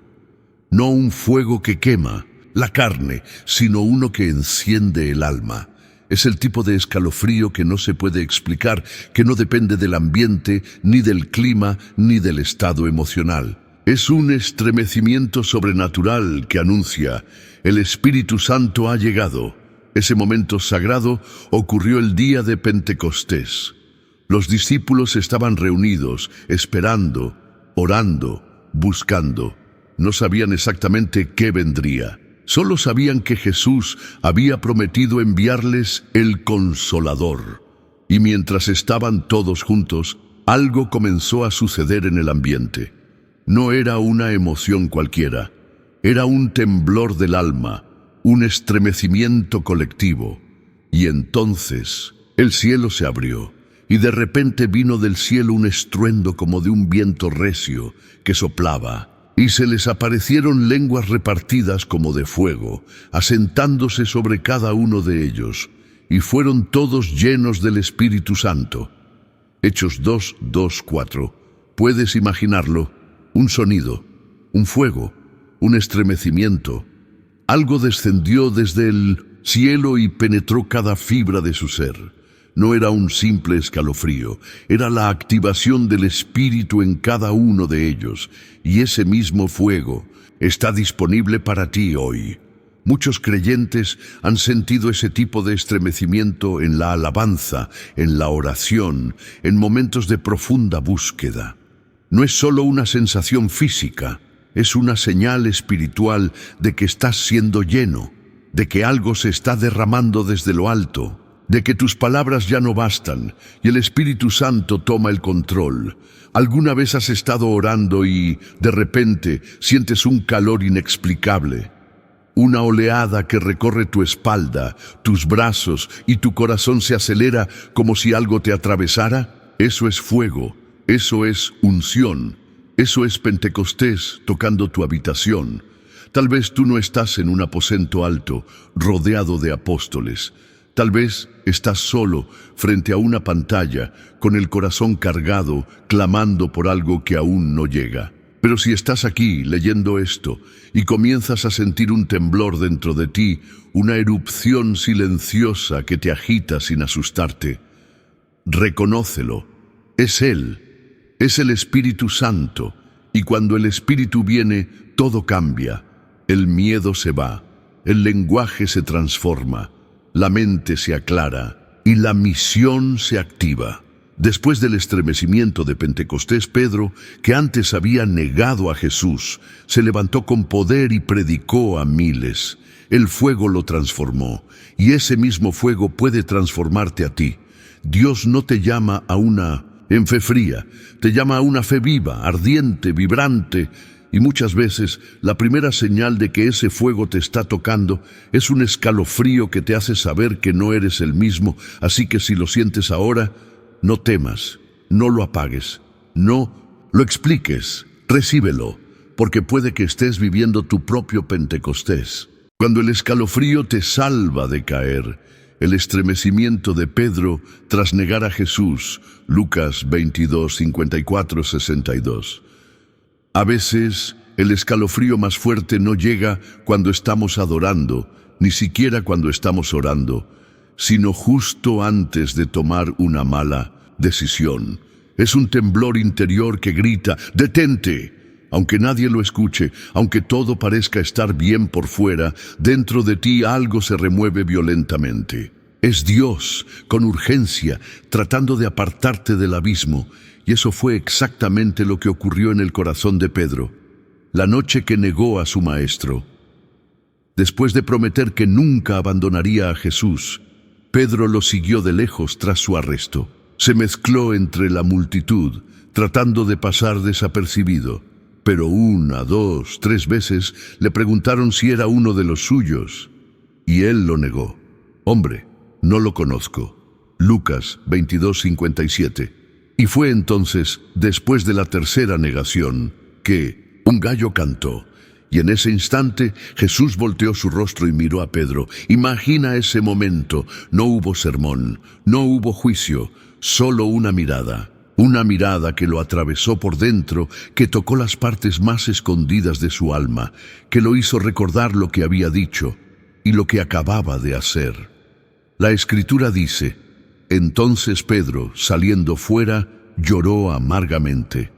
S1: No un fuego que quema la carne, sino uno que enciende el alma. Es el tipo de escalofrío que no se puede explicar, que no depende del ambiente, ni del clima, ni del estado emocional. Es un estremecimiento sobrenatural que anuncia: el Espíritu Santo ha llegado. Ese momento sagrado ocurrió el día de Pentecostés. Los discípulos estaban reunidos, esperando, orando, buscando. No sabían exactamente qué vendría. Solo sabían que Jesús había prometido enviarles el Consolador. Y mientras estaban todos juntos, algo comenzó a suceder en el ambiente. No era una emoción cualquiera, era un temblor del alma, un estremecimiento colectivo. Y entonces el cielo se abrió, y de repente vino del cielo un estruendo como de un viento recio que soplaba, y se les aparecieron lenguas repartidas como de fuego, asentándose sobre cada uno de ellos, y fueron todos llenos del Espíritu Santo. Hechos 2:2-4. Puedes imaginarlo: un sonido, un fuego, un estremecimiento. Algo descendió desde el cielo y penetró cada fibra de su ser. No era un simple escalofrío, era la activación del Espíritu en cada uno de ellos, y ese mismo fuego está disponible para ti hoy. Muchos creyentes han sentido ese tipo de estremecimiento en la alabanza, en la oración, en momentos de profunda búsqueda. No es solo una sensación física, es una señal espiritual de que estás siendo lleno, de que algo se está derramando desde lo alto, de que tus palabras ya no bastan y el Espíritu Santo toma el control. ¿Alguna vez has estado orando y, de repente, sientes un calor inexplicable? Una oleada que recorre tu espalda, tus brazos y tu corazón se acelera como si algo te atravesara. Eso es fuego, eso es unción, eso es Pentecostés tocando tu habitación. Tal vez tú no estás en un aposento alto, rodeado de apóstoles. Tal vez estás solo frente a una pantalla, con el corazón cargado, clamando por algo que aún no llega. Pero si estás aquí leyendo esto y comienzas a sentir un temblor dentro de ti, una erupción silenciosa que te agita sin asustarte, reconócelo. Es Él, es el Espíritu Santo, y cuando el Espíritu viene, todo cambia. El miedo se va, el lenguaje se transforma, la mente se aclara y la misión se activa. Después del estremecimiento de Pentecostés, Pedro, que antes había negado a Jesús, se levantó con poder y predicó a miles. El fuego lo transformó, y ese mismo fuego puede transformarte a ti. Dios no te llama a una fe fría, te llama a una fe viva, ardiente, vibrante, y muchas veces la primera señal de que ese fuego te está tocando es un escalofrío que te hace saber que no eres el mismo, así que si lo sientes ahora, no temas, no lo apagues, no lo expliques, recíbelo, porque puede que estés viviendo tu propio Pentecostés. Cuando el escalofrío te salva de caer, el estremecimiento de Pedro tras negar a Jesús, Lucas 22, 54, 62. A veces, el escalofrío más fuerte no llega cuando estamos adorando, ni siquiera cuando estamos orando, sino justo antes de tomar una mala decisión. Es un temblor interior que grita, ¡detente! Aunque nadie lo escuche, aunque todo parezca estar bien por fuera, dentro de ti algo se remueve violentamente. Es Dios, con urgencia, tratando de apartarte del abismo, y eso fue exactamente lo que ocurrió en el corazón de Pedro, la noche que negó a su maestro. Después de prometer que nunca abandonaría a Jesús, Pedro lo siguió de lejos tras su arresto. Se mezcló entre la multitud, tratando de pasar desapercibido. Pero 1, 2, 3 veces le preguntaron si era uno de los suyos, y él lo negó. Hombre, no lo conozco. Lucas 22, 57. Y fue entonces, después de la tercera negación, que un gallo cantó. Y en ese instante Jesús volteó su rostro y miró a Pedro. Imagina ese momento. No hubo sermón, no hubo juicio, solo una mirada. Una mirada que lo atravesó por dentro, que tocó las partes más escondidas de su alma, que lo hizo recordar lo que había dicho y lo que acababa de hacer. La Escritura dice, entonces Pedro, saliendo fuera, lloró amargamente.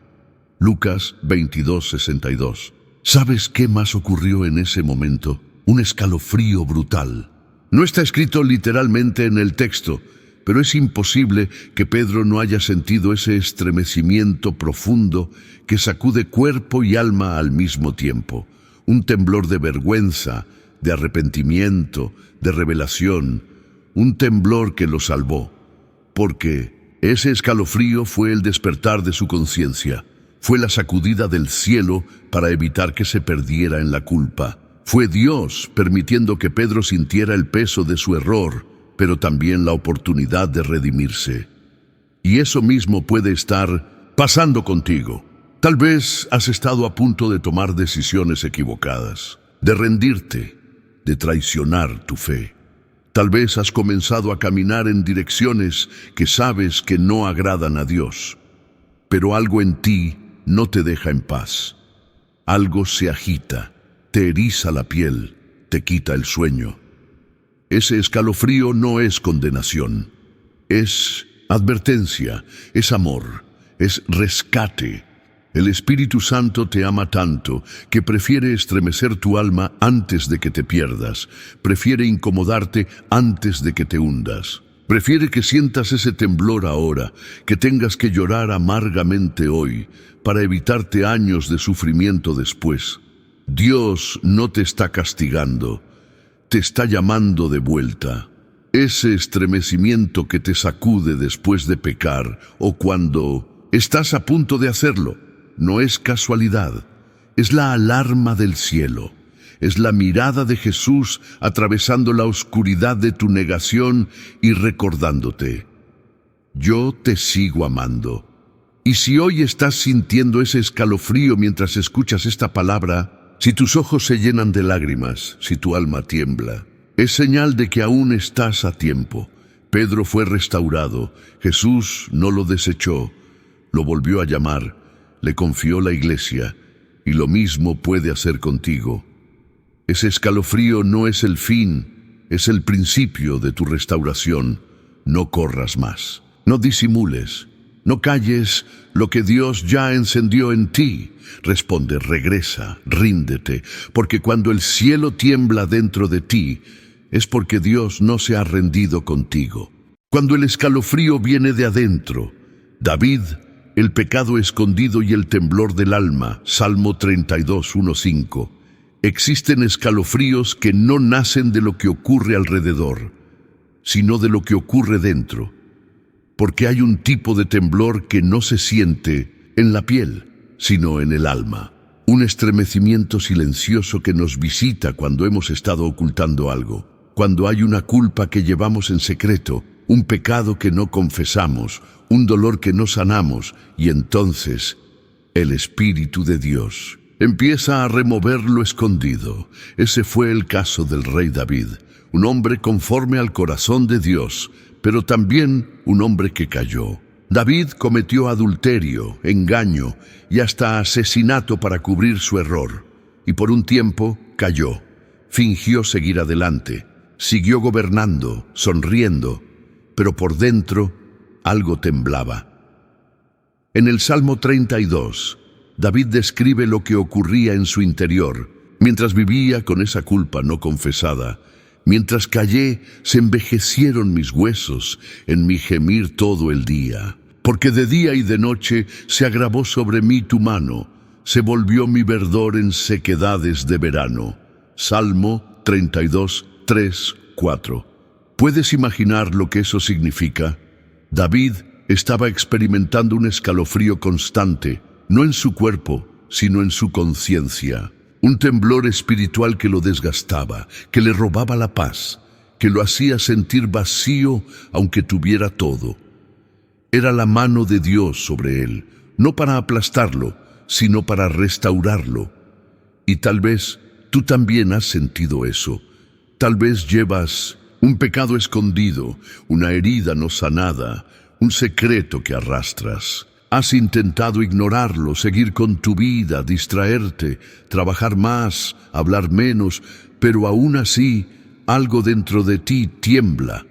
S1: Lucas 22, 62. ¿Sabes qué más ocurrió en ese momento? Un escalofrío brutal. No está escrito literalmente en el texto, pero es imposible que Pedro no haya sentido ese estremecimiento profundo que sacude cuerpo y alma al mismo tiempo. Un temblor de vergüenza, de arrepentimiento, de revelación. Un temblor que lo salvó. Porque ese escalofrío fue el despertar de su conciencia. Fue la sacudida del cielo para evitar que se perdiera en la culpa. Fue Dios permitiendo que Pedro sintiera el peso de su error, pero también la oportunidad de redimirse. Y eso mismo puede estar pasando contigo. Tal vez has estado a punto de tomar decisiones equivocadas, de rendirte, de traicionar tu fe. Tal vez has comenzado a caminar en direcciones que sabes que no agradan a Dios, pero algo en ti no te deja en paz. Algo se agita, te eriza la piel, te quita el sueño. Ese escalofrío no es condenación, es advertencia, es amor, es rescate. El Espíritu Santo te ama tanto que prefiere estremecer tu alma antes de que te pierdas, prefiere incomodarte antes de que te hundas. Prefiere que sientas ese temblor ahora, que tengas que llorar amargamente hoy, para evitarte años de sufrimiento después. Dios no te está castigando, te está llamando de vuelta. Ese estremecimiento que te sacude después de pecar o cuando estás a punto de hacerlo, no es casualidad, es la alarma del cielo. Es la mirada de Jesús atravesando la oscuridad de tu negación y recordándote: yo te sigo amando. Y si hoy estás sintiendo ese escalofrío mientras escuchas esta palabra, si tus ojos se llenan de lágrimas, si tu alma tiembla, es señal de que aún estás a tiempo. Pedro fue restaurado, Jesús no lo desechó, lo volvió a llamar, le confió la iglesia, y lo mismo puede hacer contigo. Ese escalofrío no es el fin, es el principio de tu restauración. No corras más, no disimules, no calles lo que Dios ya encendió en ti. Responde, regresa, ríndete, porque cuando el cielo tiembla dentro de ti, es porque Dios no se ha rendido contigo. Cuando el escalofrío viene de adentro, David, el pecado escondido y el temblor del alma, Salmo 32, 1-5. Existen escalofríos que no nacen de lo que ocurre alrededor, sino de lo que ocurre dentro, porque hay un tipo de temblor que no se siente en la piel, sino en el alma. Un estremecimiento silencioso que nos visita cuando hemos estado ocultando algo, cuando hay una culpa que llevamos en secreto, un pecado que no confesamos, un dolor que no sanamos, y entonces el Espíritu de Dios empieza a remover lo escondido. Ese fue el caso del rey David, un hombre conforme al corazón de Dios, pero también un hombre que cayó. David cometió adulterio, engaño y hasta asesinato para cubrir su error, y por un tiempo cayó. Fingió seguir adelante, siguió gobernando, sonriendo, pero por dentro algo temblaba. En el Salmo 32, David describe lo que ocurría en su interior, mientras vivía con esa culpa no confesada. Mientras callé, se envejecieron mis huesos en mi gemir todo el día. Porque de día y de noche se agravó sobre mí tu mano, se volvió mi verdor en sequedades de verano. Salmo 32, 3, 4. ¿Puedes imaginar lo que eso significa? David estaba experimentando un escalofrío constante, no en su cuerpo, sino en su conciencia. Un temblor espiritual que lo desgastaba, que le robaba la paz, que lo hacía sentir vacío aunque tuviera todo. Era la mano de Dios sobre él, no para aplastarlo, sino para restaurarlo. Y tal vez tú también has sentido eso. Tal vez llevas un pecado escondido, una herida no sanada, un secreto que arrastras. Has intentado ignorarlo, seguir con tu vida, distraerte, trabajar más, hablar menos, pero aún así algo dentro de ti tiembla.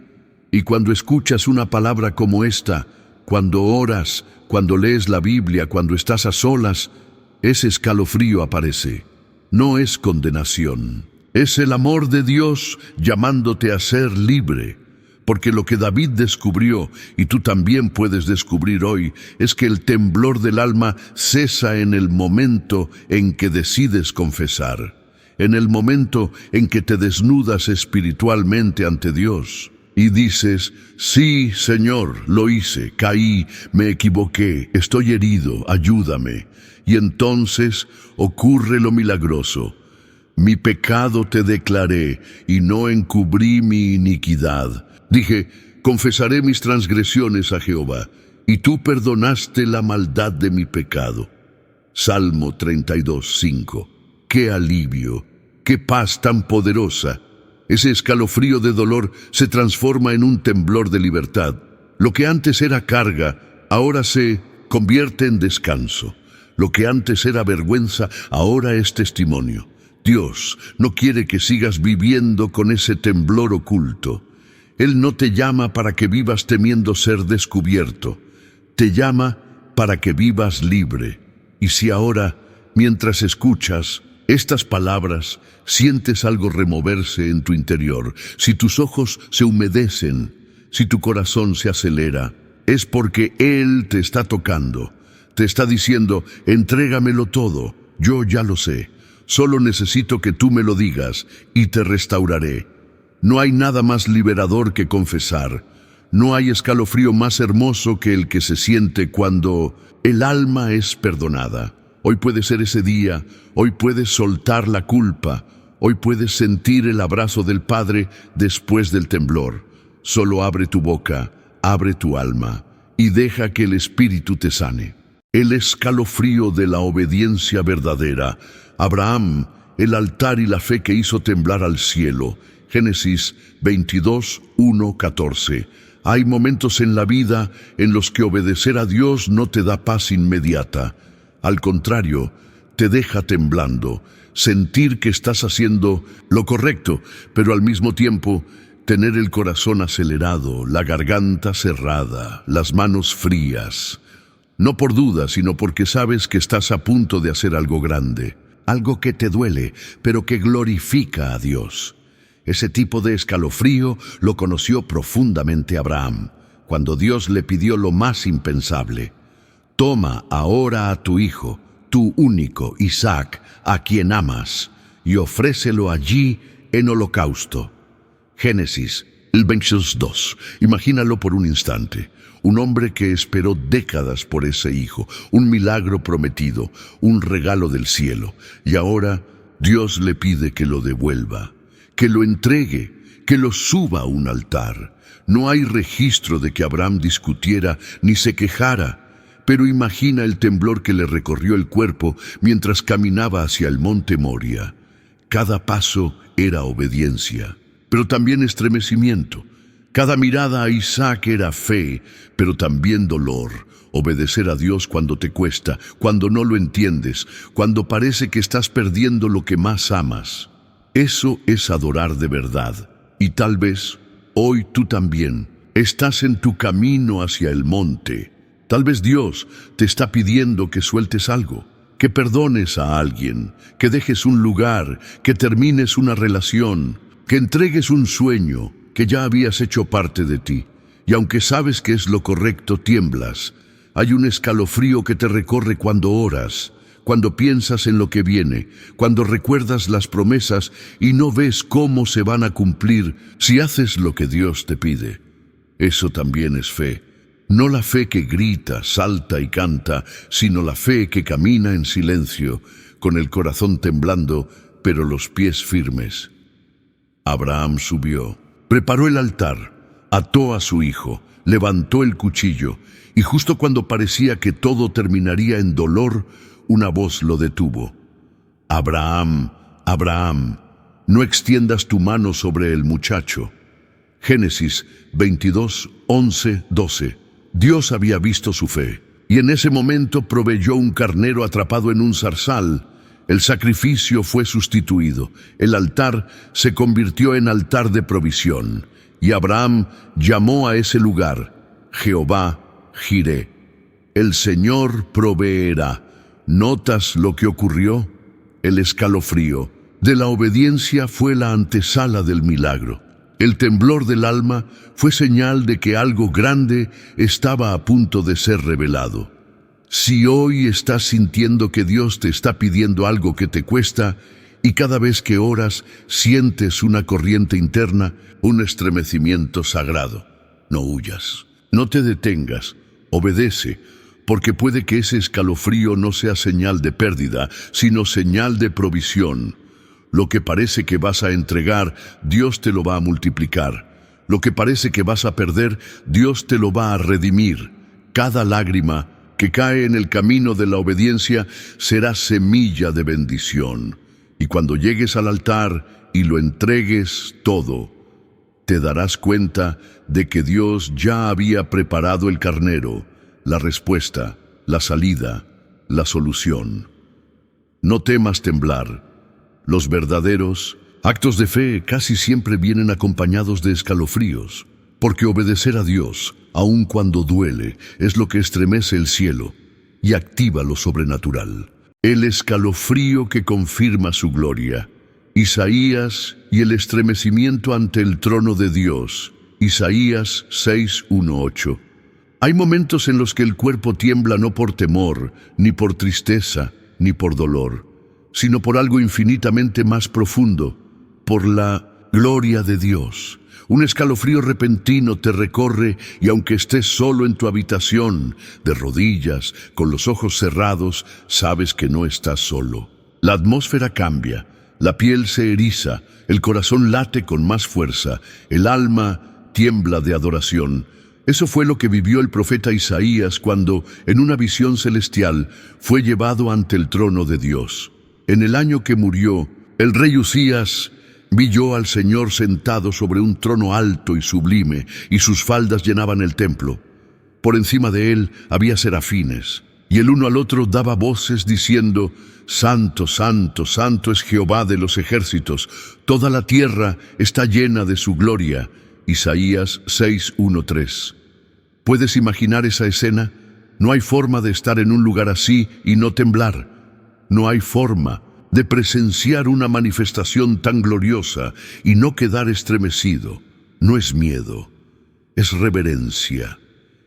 S1: Y cuando escuchas una palabra como esta, cuando oras, cuando lees la Biblia, cuando estás a solas, ese escalofrío aparece. No es condenación, es el amor de Dios llamándote a ser libre. Porque lo que David descubrió, y tú también puedes descubrir hoy, es que el temblor del alma cesa en el momento en que decides confesar, en el momento en que te desnudas espiritualmente ante Dios y dices: sí, Señor, lo hice, caí, me equivoqué, estoy herido, ayúdame. Y entonces ocurre lo milagroso. Mi pecado te declaré y no encubrí mi iniquidad. Dije: confesaré mis transgresiones a Jehová, y tú perdonaste la maldad de mi pecado. Salmo 32, 5. ¡Qué alivio! ¡Qué paz tan poderosa! Ese escalofrío de dolor se transforma en un temblor de libertad. Lo que antes era carga, ahora se convierte en descanso. Lo que antes era vergüenza, ahora es testimonio. Dios no quiere que sigas viviendo con ese temblor oculto. Él no te llama para que vivas temiendo ser descubierto. Te llama para que vivas libre. Y si ahora, mientras escuchas estas palabras, sientes algo removerse en tu interior, si tus ojos se humedecen, si tu corazón se acelera, es porque Él te está tocando. Te está diciendo, entrégamelo todo, yo ya lo sé. Solo necesito que tú me lo digas y te restauraré. No hay nada más liberador que confesar. No hay escalofrío más hermoso que el que se siente cuando el alma es perdonada. Hoy puede ser ese día, hoy puedes soltar la culpa, hoy puedes sentir el abrazo del Padre después del temblor. Solo abre tu boca, abre tu alma y deja que el Espíritu te sane. El escalofrío de la obediencia verdadera. Abraham, el altar y la fe que hizo temblar al cielo. Génesis 22, 1, 14. Hay momentos en la vida en los que obedecer a Dios no te da paz inmediata. Al contrario, te deja temblando, sentir que estás haciendo lo correcto, pero al mismo tiempo tener el corazón acelerado, la garganta cerrada, las manos frías. No por duda, sino porque sabes que estás a punto de hacer algo grande, algo que te duele, pero que glorifica a Dios. Ese tipo de escalofrío lo conoció profundamente Abraham, cuando Dios le pidió lo más impensable. Toma ahora a tu hijo, tu único, Isaac, a quien amas, y ofrécelo allí en holocausto. Génesis, el 22. Imagínalo por un instante. Un hombre que esperó décadas por ese hijo, un milagro prometido, un regalo del cielo. Y ahora Dios le pide que lo devuelva, que lo entregue, que lo suba a un altar. No hay registro de que Abraham discutiera ni se quejara, pero imagina el temblor que le recorrió el cuerpo mientras caminaba hacia el monte Moria. Cada paso era obediencia, pero también estremecimiento. Cada mirada a Isaac era fe, pero también dolor. Obedecer a Dios cuando te cuesta, cuando no lo entiendes, cuando parece que estás perdiendo lo que más amas. Eso es adorar de verdad. Y tal vez, hoy tú también, estás en tu camino hacia el monte. Tal vez Dios te está pidiendo que sueltes algo, que perdones a alguien, que dejes un lugar, que termines una relación, que entregues un sueño que ya habías hecho parte de ti. Y aunque sabes que es lo correcto, tiemblas. Hay un escalofrío que te recorre cuando oras, cuando piensas en lo que viene, cuando recuerdas las promesas y no ves cómo se van a cumplir si haces lo que Dios te pide. Eso también es fe. No la fe que grita, salta y canta, sino la fe que camina en silencio, con el corazón temblando, pero los pies firmes. Abraham subió, preparó el altar, ató a su hijo, levantó el cuchillo, y justo cuando parecía que todo terminaría en dolor, una voz lo detuvo. Abraham, Abraham, no extiendas tu mano sobre el muchacho. Génesis 22, 11, 12. Dios había visto su fe, y en ese momento proveyó un carnero atrapado en un zarzal. El sacrificio fue sustituido, el altar se convirtió en altar de provisión, y Abraham llamó a ese lugar Jehová Jireh. El Señor proveerá. ¿Notas lo que ocurrió? El escalofrío de la obediencia fue la antesala del milagro. El temblor del alma fue señal de que algo grande estaba a punto de ser revelado. Si hoy estás sintiendo que Dios te está pidiendo algo que te cuesta, y cada vez que oras sientes una corriente interna, un estremecimiento sagrado, no huyas, no te detengas, obedece, porque puede que ese escalofrío no sea señal de pérdida, sino señal de provisión. Lo que parece que vas a entregar, Dios te lo va a multiplicar. Lo que parece que vas a perder, Dios te lo va a redimir. Cada lágrima que cae en el camino de la obediencia será semilla de bendición. Y cuando llegues al altar y lo entregues todo, te darás cuenta de que Dios ya había preparado el carnero, la respuesta, la salida, la solución. No temas temblar. Los verdaderos actos de fe casi siempre vienen acompañados de escalofríos, porque obedecer a Dios, aun cuando duele, es lo que estremece el cielo y activa lo sobrenatural. El escalofrío que confirma su gloria. Isaías y el estremecimiento ante el trono de Dios. Isaías 6:1-8. Hay momentos en los que el cuerpo tiembla no por temor, ni por tristeza, ni por dolor, sino por algo infinitamente más profundo, por la gloria de Dios. Un escalofrío repentino te recorre y aunque estés solo en tu habitación, de rodillas, con los ojos cerrados, sabes que no estás solo. La atmósfera cambia, la piel se eriza, el corazón late con más fuerza, el alma tiembla de adoración. Eso fue lo que vivió el profeta Isaías cuando, en una visión celestial, fue llevado ante el trono de Dios. En el año que murió, el rey Usías vi yo al Señor sentado sobre un trono alto y sublime, y sus faldas llenaban el templo. Por encima de él había serafines, y el uno al otro daba voces diciendo: Santo, santo, santo es Jehová de los ejércitos, toda la tierra está llena de su gloria. Isaías 6:1-3. ¿Puedes imaginar esa escena? No hay forma de estar en un lugar así y no temblar. No hay forma de presenciar una manifestación tan gloriosa y no quedar estremecido. No es miedo, es reverencia,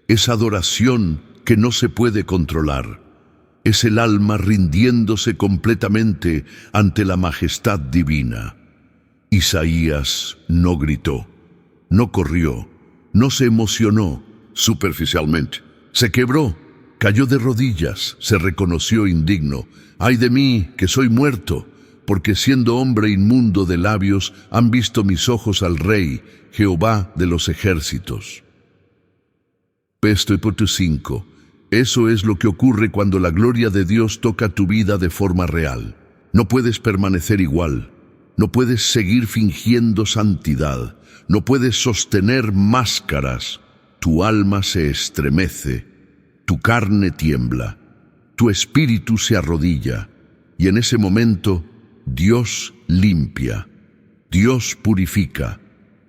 S1: es adoración que no se puede controlar. Es el alma rindiéndose completamente ante la majestad divina. Isaías no gritó, no corrió, no se emocionó superficialmente. Se quebró, cayó de rodillas, se reconoció indigno. ¡Ay de mí, que soy muerto! Porque siendo hombre inmundo de labios, han visto mis ojos al Rey, Jehová de los ejércitos. Verso 5. Eso es lo que ocurre cuando la gloria de Dios toca tu vida de forma real. No puedes permanecer igual. No puedes seguir fingiendo santidad. No puedes sostener máscaras. Tu alma se estremece. Tu carne tiembla. Tu espíritu se arrodilla. Y en ese momento, Dios limpia. Dios purifica.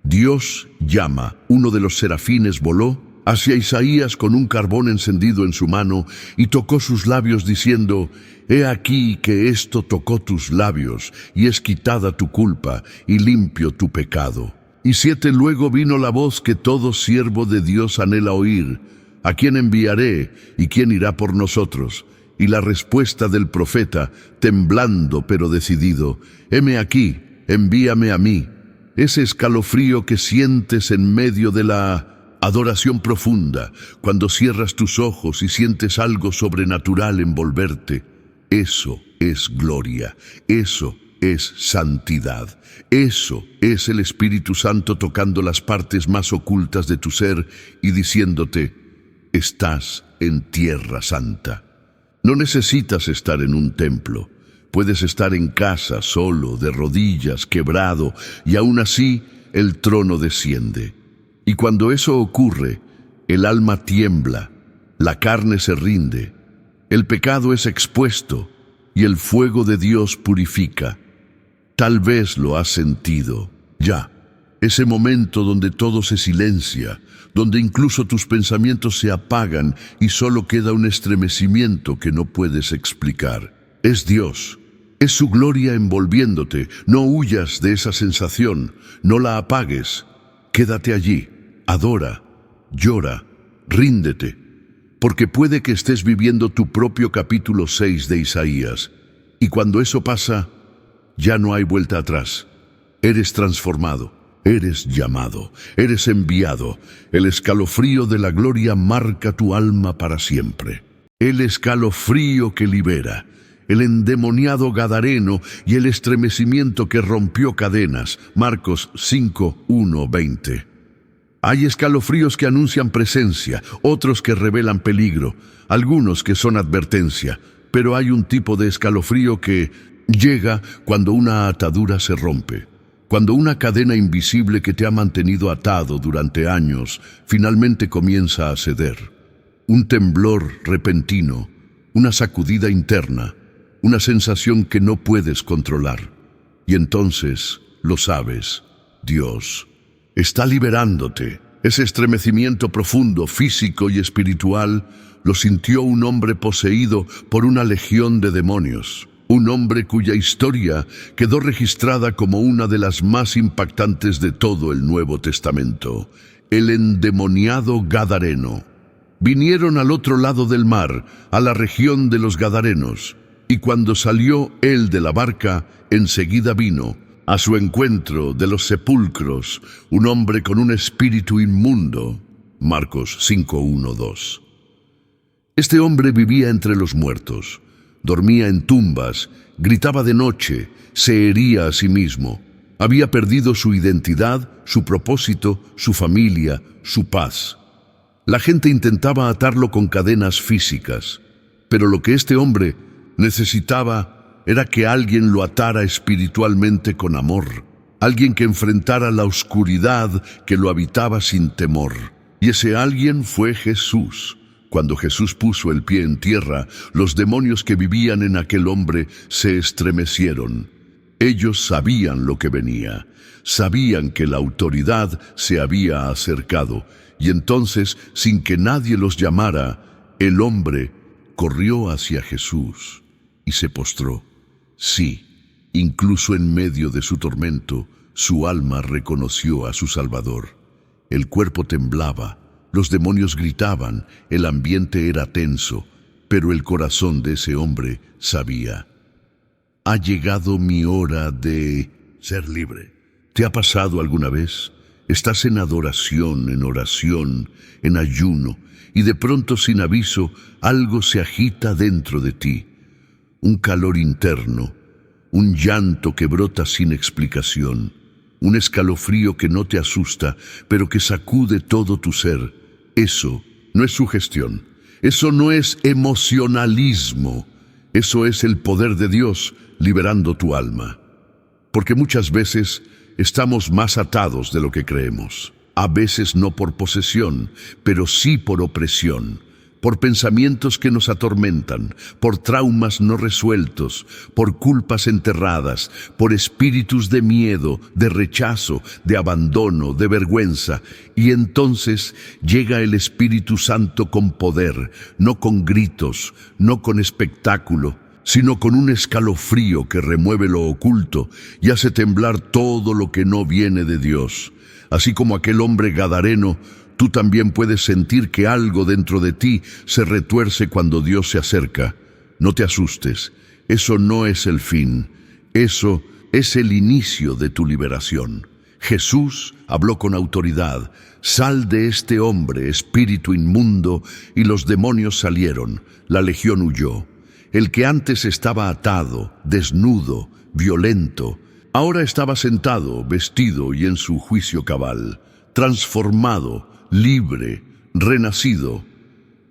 S1: Dios llama. Uno de los serafines voló hacia Isaías con un carbón encendido en su mano y tocó sus labios diciendo: He aquí que esto tocó tus labios, y es quitada tu culpa, y limpio tu pecado. Y 7 luego vino la voz que todo siervo de Dios anhela oír: ¿A quién enviaré, y quién irá por nosotros? Y la respuesta del profeta, temblando pero decidido: Heme aquí, envíame a mí. Ese escalofrío que sientes en medio de la adoración profunda, cuando cierras tus ojos y sientes algo sobrenatural envolverte, eso es gloria, eso es santidad, eso es el Espíritu Santo tocando las partes más ocultas de tu ser y diciéndote: estás en tierra santa. No necesitas estar en un templo, puedes estar en casa, solo, de rodillas, quebrado, y aún así el trono desciende. Y cuando eso ocurre, el alma tiembla, la carne se rinde, el pecado es expuesto y el fuego de Dios purifica. Tal vez lo has sentido ya, ese momento donde todo se silencia, donde incluso tus pensamientos se apagan y solo queda un estremecimiento que no puedes explicar. Es Dios, es su gloria envolviéndote. No huyas de esa sensación, no la apagues, quédate allí. Adora, llora, ríndete, porque puede que estés viviendo tu propio capítulo 6 de Isaías, y cuando eso pasa, ya no hay vuelta atrás. Eres transformado, eres llamado, eres enviado. El escalofrío de la gloria marca tu alma para siempre. El escalofrío que libera, el endemoniado gadareno y el estremecimiento que rompió cadenas. Marcos 5:1-20. Hay escalofríos que anuncian presencia, otros que revelan peligro, algunos que son advertencia, pero hay un tipo de escalofrío que llega cuando una atadura se rompe, cuando una cadena invisible que te ha mantenido atado durante años finalmente comienza a ceder. Un temblor repentino, una sacudida interna, una sensación que no puedes controlar. Y entonces, lo sabes, Dios está liberándote. Ese estremecimiento profundo, físico y espiritual, lo sintió un hombre poseído por una legión de demonios. Un hombre cuya historia quedó registrada como una de las más impactantes de todo el Nuevo Testamento. El endemoniado Gadareno. Vinieron al otro lado del mar, a la región de los Gadarenos, y cuando salió él de la barca, enseguida vino a su encuentro de los sepulcros un hombre con un espíritu inmundo. Marcos 5:1-2. Este hombre vivía entre los muertos, dormía en tumbas, gritaba de noche, se hería a sí mismo. Había perdido su identidad, su propósito, su familia, su paz. La gente intentaba atarlo con cadenas físicas, pero lo que este hombre necesitaba era que alguien lo atara espiritualmente con amor, alguien que enfrentara la oscuridad que lo habitaba sin temor. Y ese alguien fue Jesús. Cuando Jesús puso el pie en tierra, los demonios que vivían en aquel hombre se estremecieron. Ellos sabían lo que venía, sabían que la autoridad se había acercado, y entonces, sin que nadie los llamara, el hombre corrió hacia Jesús y se postró. Sí, incluso en medio de su tormento, su alma reconoció a su Salvador. El cuerpo temblaba, los demonios gritaban, el ambiente era tenso, pero el corazón de ese hombre sabía: ha llegado mi hora de ser libre. ¿Te ha pasado alguna vez? Estás en adoración, en oración, en ayuno, y de pronto, sin aviso, algo se agita dentro de ti. Un calor interno, un llanto que brota sin explicación, un escalofrío que no te asusta, pero que sacude todo tu ser. Eso no es sugestión, eso no es emocionalismo, eso es el poder de Dios liberando tu alma. Porque muchas veces estamos más atados de lo que creemos. A veces no por posesión, pero sí por opresión, por pensamientos que nos atormentan, por traumas no resueltos, por culpas enterradas, por espíritus de miedo, de rechazo, de abandono, de vergüenza. Y entonces llega el Espíritu Santo con poder, no con gritos, no con espectáculo, sino con un escalofrío que remueve lo oculto y hace temblar todo lo que no viene de Dios. Así como aquel hombre gadareno, tú también puedes sentir que algo dentro de ti se retuerce cuando Dios se acerca. No te asustes, eso no es el fin, eso es el inicio de tu liberación. Jesús habló con autoridad: sal de este hombre, espíritu inmundo, y los demonios salieron, la legión huyó. El que antes estaba atado, desnudo, violento, ahora estaba sentado, vestido y en su juicio cabal, transformado, libre, renacido.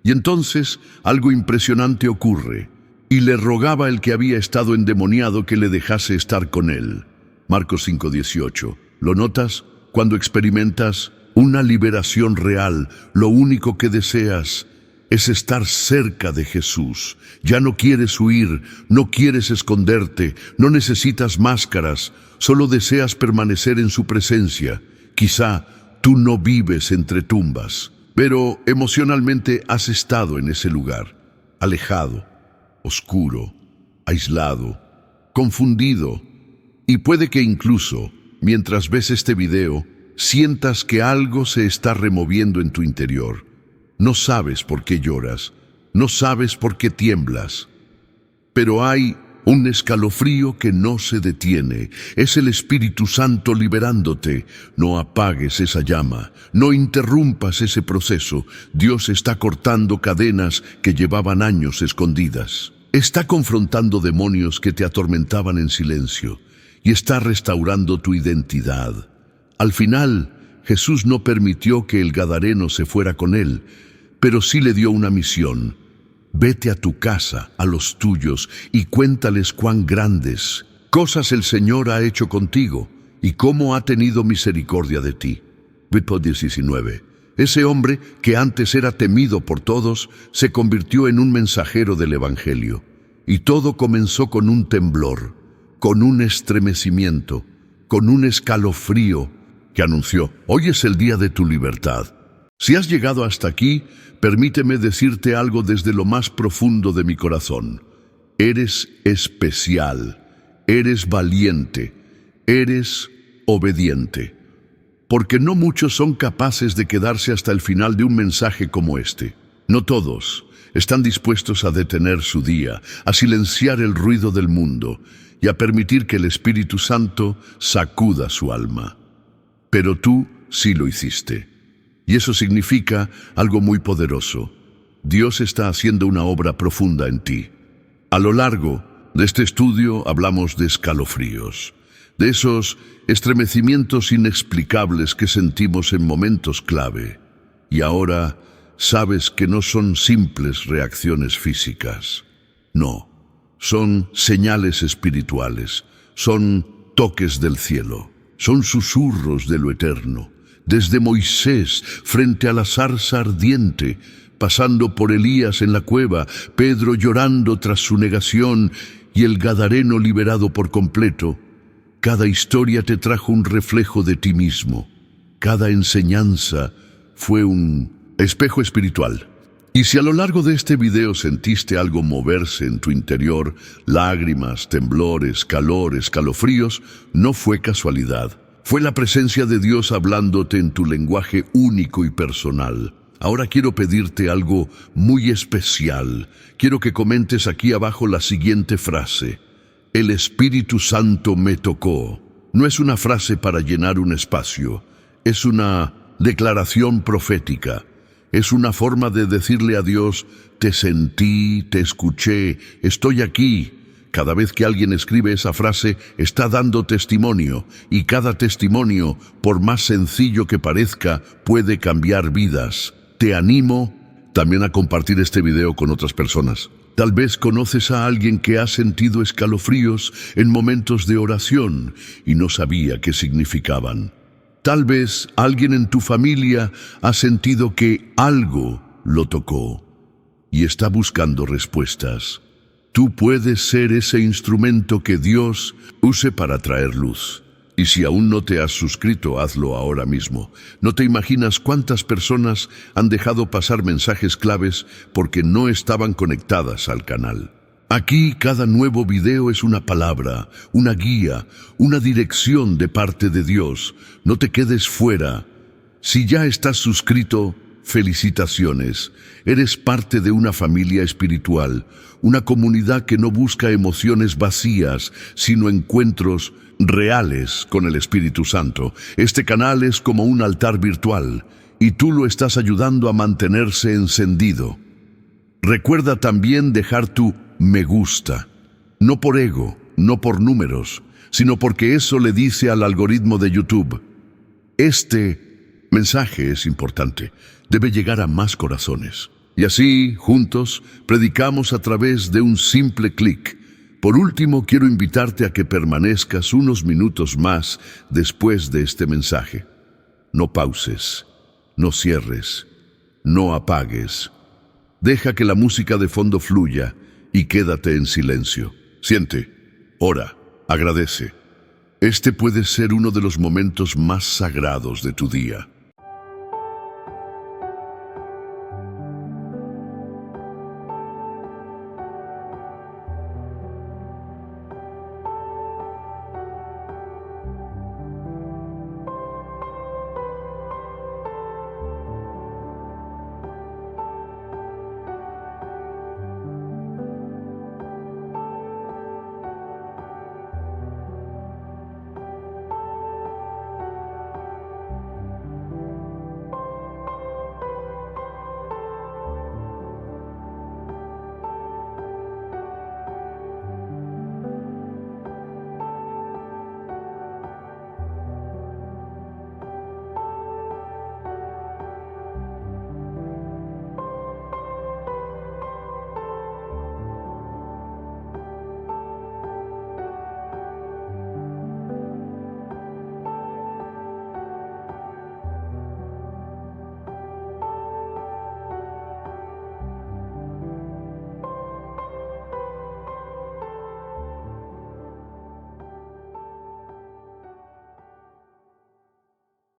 S1: Y entonces algo impresionante ocurre, y le rogaba el que había estado endemoniado que le dejase estar con él. Marcos 5:18. ¿Lo notas? Cuando experimentas una liberación real, lo único que deseas es estar cerca de Jesús. Ya no quieres huir, no quieres esconderte, no necesitas máscaras, solo deseas permanecer en su presencia. Quizá tú no vives entre tumbas, pero emocionalmente has estado en ese lugar, alejado, oscuro, aislado, confundido. Y puede que incluso, mientras ves este video, sientas que algo se está removiendo en tu interior. No sabes por qué lloras, no sabes por qué tiemblas, pero hay un escalofrío que no se detiene. Es el Espíritu Santo liberándote. No apagues esa llama, no interrumpas ese proceso. Dios está cortando cadenas que llevaban años escondidas. Está confrontando demonios que te atormentaban en silencio y está restaurando tu identidad. Al final, Jesús no permitió que el gadareno se fuera con él, pero sí le dio una misión: vete a tu casa, a los tuyos, y cuéntales cuán grandes cosas el Señor ha hecho contigo y cómo ha tenido misericordia de ti. Versículo 19. Ese hombre, que antes era temido por todos, se convirtió en un mensajero del Evangelio. Y todo comenzó con un temblor, con un estremecimiento, con un escalofrío que anunció: hoy es el día de tu libertad. Si has llegado hasta aquí, permíteme decirte algo desde lo más profundo de mi corazón. Eres especial, eres valiente, eres obediente. Porque no muchos son capaces de quedarse hasta el final de un mensaje como este. No todos están dispuestos a detener su día, a silenciar el ruido del mundo y a permitir que el Espíritu Santo sacuda su alma. Pero tú sí lo hiciste. Y eso significa algo muy poderoso. Dios está haciendo una obra profunda en ti. A lo largo de este estudio hablamos de escalofríos, de esos estremecimientos inexplicables que sentimos en momentos clave. Y ahora sabes que no son simples reacciones físicas. No, son señales espirituales, son toques del cielo, son susurros de lo eterno. Desde Moisés frente a la zarza ardiente, pasando por Elías en la cueva, Pedro llorando tras su negación y el gadareno liberado por completo. Cada historia te trajo un reflejo de ti mismo. Cada enseñanza fue un espejo espiritual. Y si a lo largo de este video sentiste algo moverse en tu interior, lágrimas, temblores, calor, escalofríos, no fue casualidad. Fue la presencia de Dios hablándote en tu lenguaje único y personal. Ahora quiero pedirte algo muy especial. Quiero que comentes aquí abajo la siguiente frase: el Espíritu Santo me tocó. No es una frase para llenar un espacio, es una declaración profética. Es una forma de decirle a Dios: te sentí, te escuché, estoy aquí. Cada vez que alguien escribe esa frase, está dando testimonio, y cada testimonio, por más sencillo que parezca, puede cambiar vidas. Te animo también a compartir este video con otras personas. Tal vez conoces a alguien que ha sentido escalofríos en momentos de oración y no sabía qué significaban. Tal vez alguien en tu familia ha sentido que algo lo tocó y está buscando respuestas. Tú puedes ser ese instrumento que Dios use para traer luz. Y si aún no te has suscrito, hazlo ahora mismo. No te imaginas cuántas personas han dejado pasar mensajes claves porque no estaban conectadas al canal. Aquí cada nuevo video es una palabra, una guía, una dirección de parte de Dios. No te quedes fuera. Si ya estás suscrito, felicitaciones. Eres parte de una familia espiritual, una comunidad que no busca emociones vacías, sino encuentros reales con el Espíritu Santo. Este canal es como un altar virtual y tú lo estás ayudando a mantenerse encendido. Recuerda también dejar tu me gusta, no por ego, no por números, sino porque eso le dice al algoritmo de YouTube: este mensaje es importante, debe llegar a más corazones. Y así, juntos, predicamos a través de un simple clic. Por último, quiero invitarte a que permanezcas unos minutos más después de este mensaje. No pauses, no cierres, no apagues. Deja que la música de fondo fluya y quédate en silencio. Siente, ora, agradece. Este puede ser uno de los momentos más sagrados de tu día.